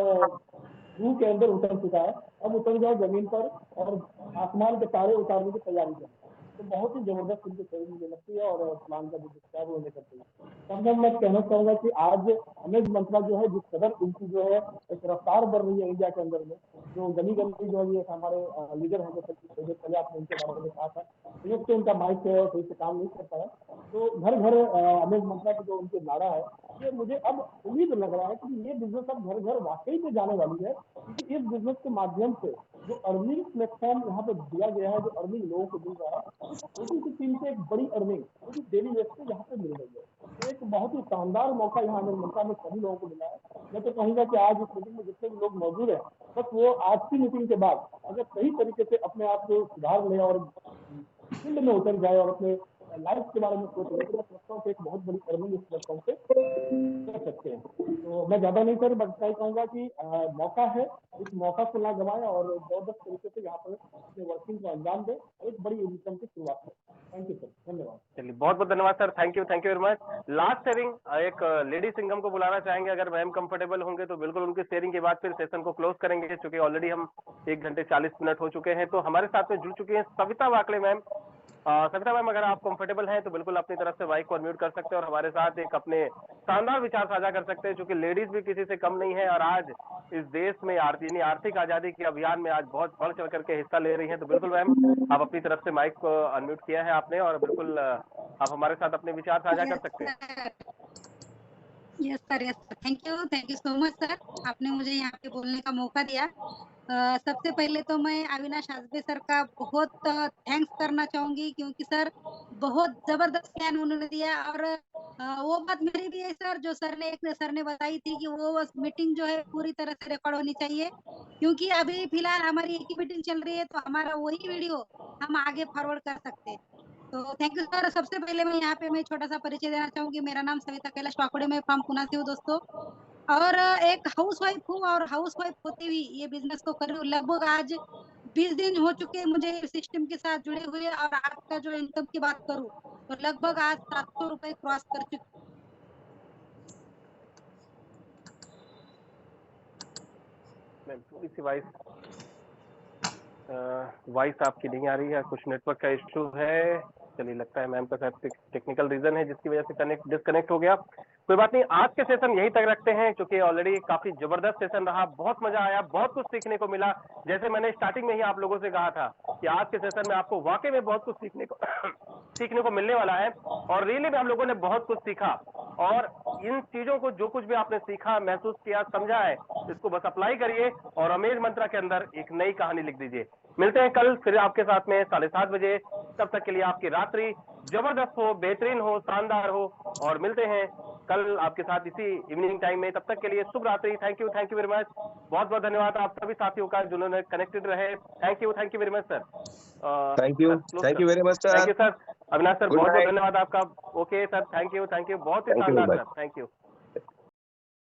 S9: रूह के अंदर उतर चुका है, अब उतर जाओ जमीन पर और आसमान के तारे उतारने की तैयारी करें। तो बहुत ही जबरदस्त उनकी शैली मुझे लगती है और प्लान का जो डिस्क्राइब उन्होंने करते हैं। तब मैं कहना चाहूंगा कि आज अमेज मंत्रा जो है जिस कदर उनकी जो है एक रफ्तार बढ़ रही है इंडिया के अंदर में, जो गली गली जो है ये हमारे लीडर हैं, जैसे थोड़ी पहले आपने उनके बारे में कहा था, संयुक्त से उनका माइक सही से काम नहीं करता है। तो घर घर अमेज मंत्रा की जो उनकी नारा है, ये मुझे अब उम्मीद लग रहा है कि ये बिजनेस अब घर घर वाकई में जाने वाली है, क्योंकि इस बिजनेस के माध्यम से जो अर्निंग प्लेटफॉर्म यहाँ पे दिया गया है, जो अर्निंग लोगों को मिल रहा है, छोटी सी टीम से एक बड़ी अर्निंग क्योंकि डेली बेस पे यहाँ पे मिल रही है। तो एक बहुत ही शानदार मौका यहाँ अमेज मंत्रा में सभी लोगों को मिला है। मैं तो कहूंगा कि आज इस मीटिंग में जितने भी लोग मौजूद हैं, बस वो आज की मीटिंग के बाद अगर सही तरीके से अपने आप को सुधार ले और फील्ड में उतर जाए और अपने लाइफ के बारे में सोच रहे, तो मैं समझता हूँ कि एक बहुत बड़ी अर्निंग इस प्लेटफॉर्म से कर सकते हैं। तो मैं ज्यादा नहीं कर, बस मैं कहूंगा कि मौका है, इस मौका को ना गवाएं और जबरदस्त तरीके से यहाँ पर अपने वर्किंग को अंजाम दें, एक बड़ी इनकम की शुरुआत करें। थैंक यू सर, धन्यवाद।
S1: चलिए बहुत बहुत धन्यवाद sir, thank you very much. Last sharing एक लेडी सिंगम को बुलाना चाहेंगे, अगर मैम कंफर्टेबल होंगे तो बिल्कुल उनकी शेयरिंग के बाद फिर सेशन को क्लोज करेंगे, क्योंकि ऑलरेडी हम 1 घंटे 40 मिनट हो चुके हैं। तो हमारे साथ में जुड़ चुकी हैं सविता वाकले मैम। सविता मैम, अगर आप कंफर्टेबल हैं तो बिल्कुल अपनी तरफ से माइक को अनम्यूट कर सकते हैं और हमारे साथ एक अपने शानदार विचार साझा कर सकते हैं, क्योंकि लेडीज भी किसी से कम नहीं है और आज इस देश में आर्थिक आजादी के अभियान में आज बहुत बढ़ चढ़ करके हिस्सा ले रही हैं। तो बिल्कुल मैम, आप अपनी तरफ से माइक को अनम्यूट किया है आपने और बिल्कुल आप हमारे साथ अपने विचार साझा कर सकते हैं।
S10: Yes sir, thank you so much sir, आपने मुझे यहाँ पे बोलने का मौका दिया। सबसे पहले तो मैं अविनाश आजबे सर का बहुत थैंक्स करना चाहूंगी, क्योंकि सर बहुत जबरदस्त प्लान उन्होंने दिया। और वो बात मेरी भी है सर, जो सर ने बताई थी कि वो मीटिंग जो है पूरी तरह से रिकॉर्ड होनी चाहिए, क्योंकि अभी फिलहाल हमारी एक ही मीटिंग चल रही है, तो हमारा वही वीडियो हम आगे फॉरवर्ड कर सकते हैं। तो थैंक यू सर। सबसे पहले मैं यहाँ पे मैं छोटा सा परिचय देना चाहूंगी। मेरा नाम सविता कैलाश वाकड़े, मैं फ्रॉम पुणे से हूँ दोस्तों, और एक हाउसवाइफ हूँ और हाउसवाइफ होते हुए ये बिजनेस को कर रही हूँ। लगभग आज 20 दिन हो चुके हैं मुझे सिस्टम के साथ जुड़े हुए, और आज का जो इनकम की बात करूँ तो लगभग आज 700 रुपए क्रॉस कर चुके।
S1: थोड़ी सी वॉइस आपकी नहीं आ रही है, कुछ नेटवर्क का इश्यू है। चलिए लगता है मैम का शायद टेक्निकल रीजन है जिसकी वजह से डिस्कनेक्ट हो गया। कोई बात नहीं, आज के सेशन यहीं तक रखते हैं क्योंकि ऑलरेडी काफी जबरदस्त सेशन रहा, बहुत मजा आया, बहुत कुछ सीखने को मिला। जैसे मैंने स्टार्टिंग में ही आप लोगों से कहा था कि आज के सेशन में आपको वाकई में बहुत कुछ सीखने को मिलने वाला है और रियली में हम लोगों ने बहुत कुछ सीखा। और इन चीजों को जो कुछ भी आपने सीखा, महसूस किया, समझा है, इसको बस अप्लाई करिए और अमेज मंत्रा के अंदर एक नई कहानी लिख दीजिए। मिलते हैं कल फिर आपके साथ में 7:30 बजे। तब तक के लिए आपकी रात्रि जबरदस्त हो, बेहतरीन हो, शानदार हो और मिलते हैं कल आपके साथ इसी इवनिंग टाइम में। तब तक के लिए शुभ रात्रि। Thank you very much. बहुत बहुत धन्यवाद आप सभी साथियों का जिन्होंने कनेक्टेड रहे। Thank you very much sir.
S2: Thank you very much sir.
S1: Thank you sir. Avinash sir बहुत बहुत धन्यवाद आपका। ओके सर, थैंक यू बहुत ही शानदार सर, थैंक यू।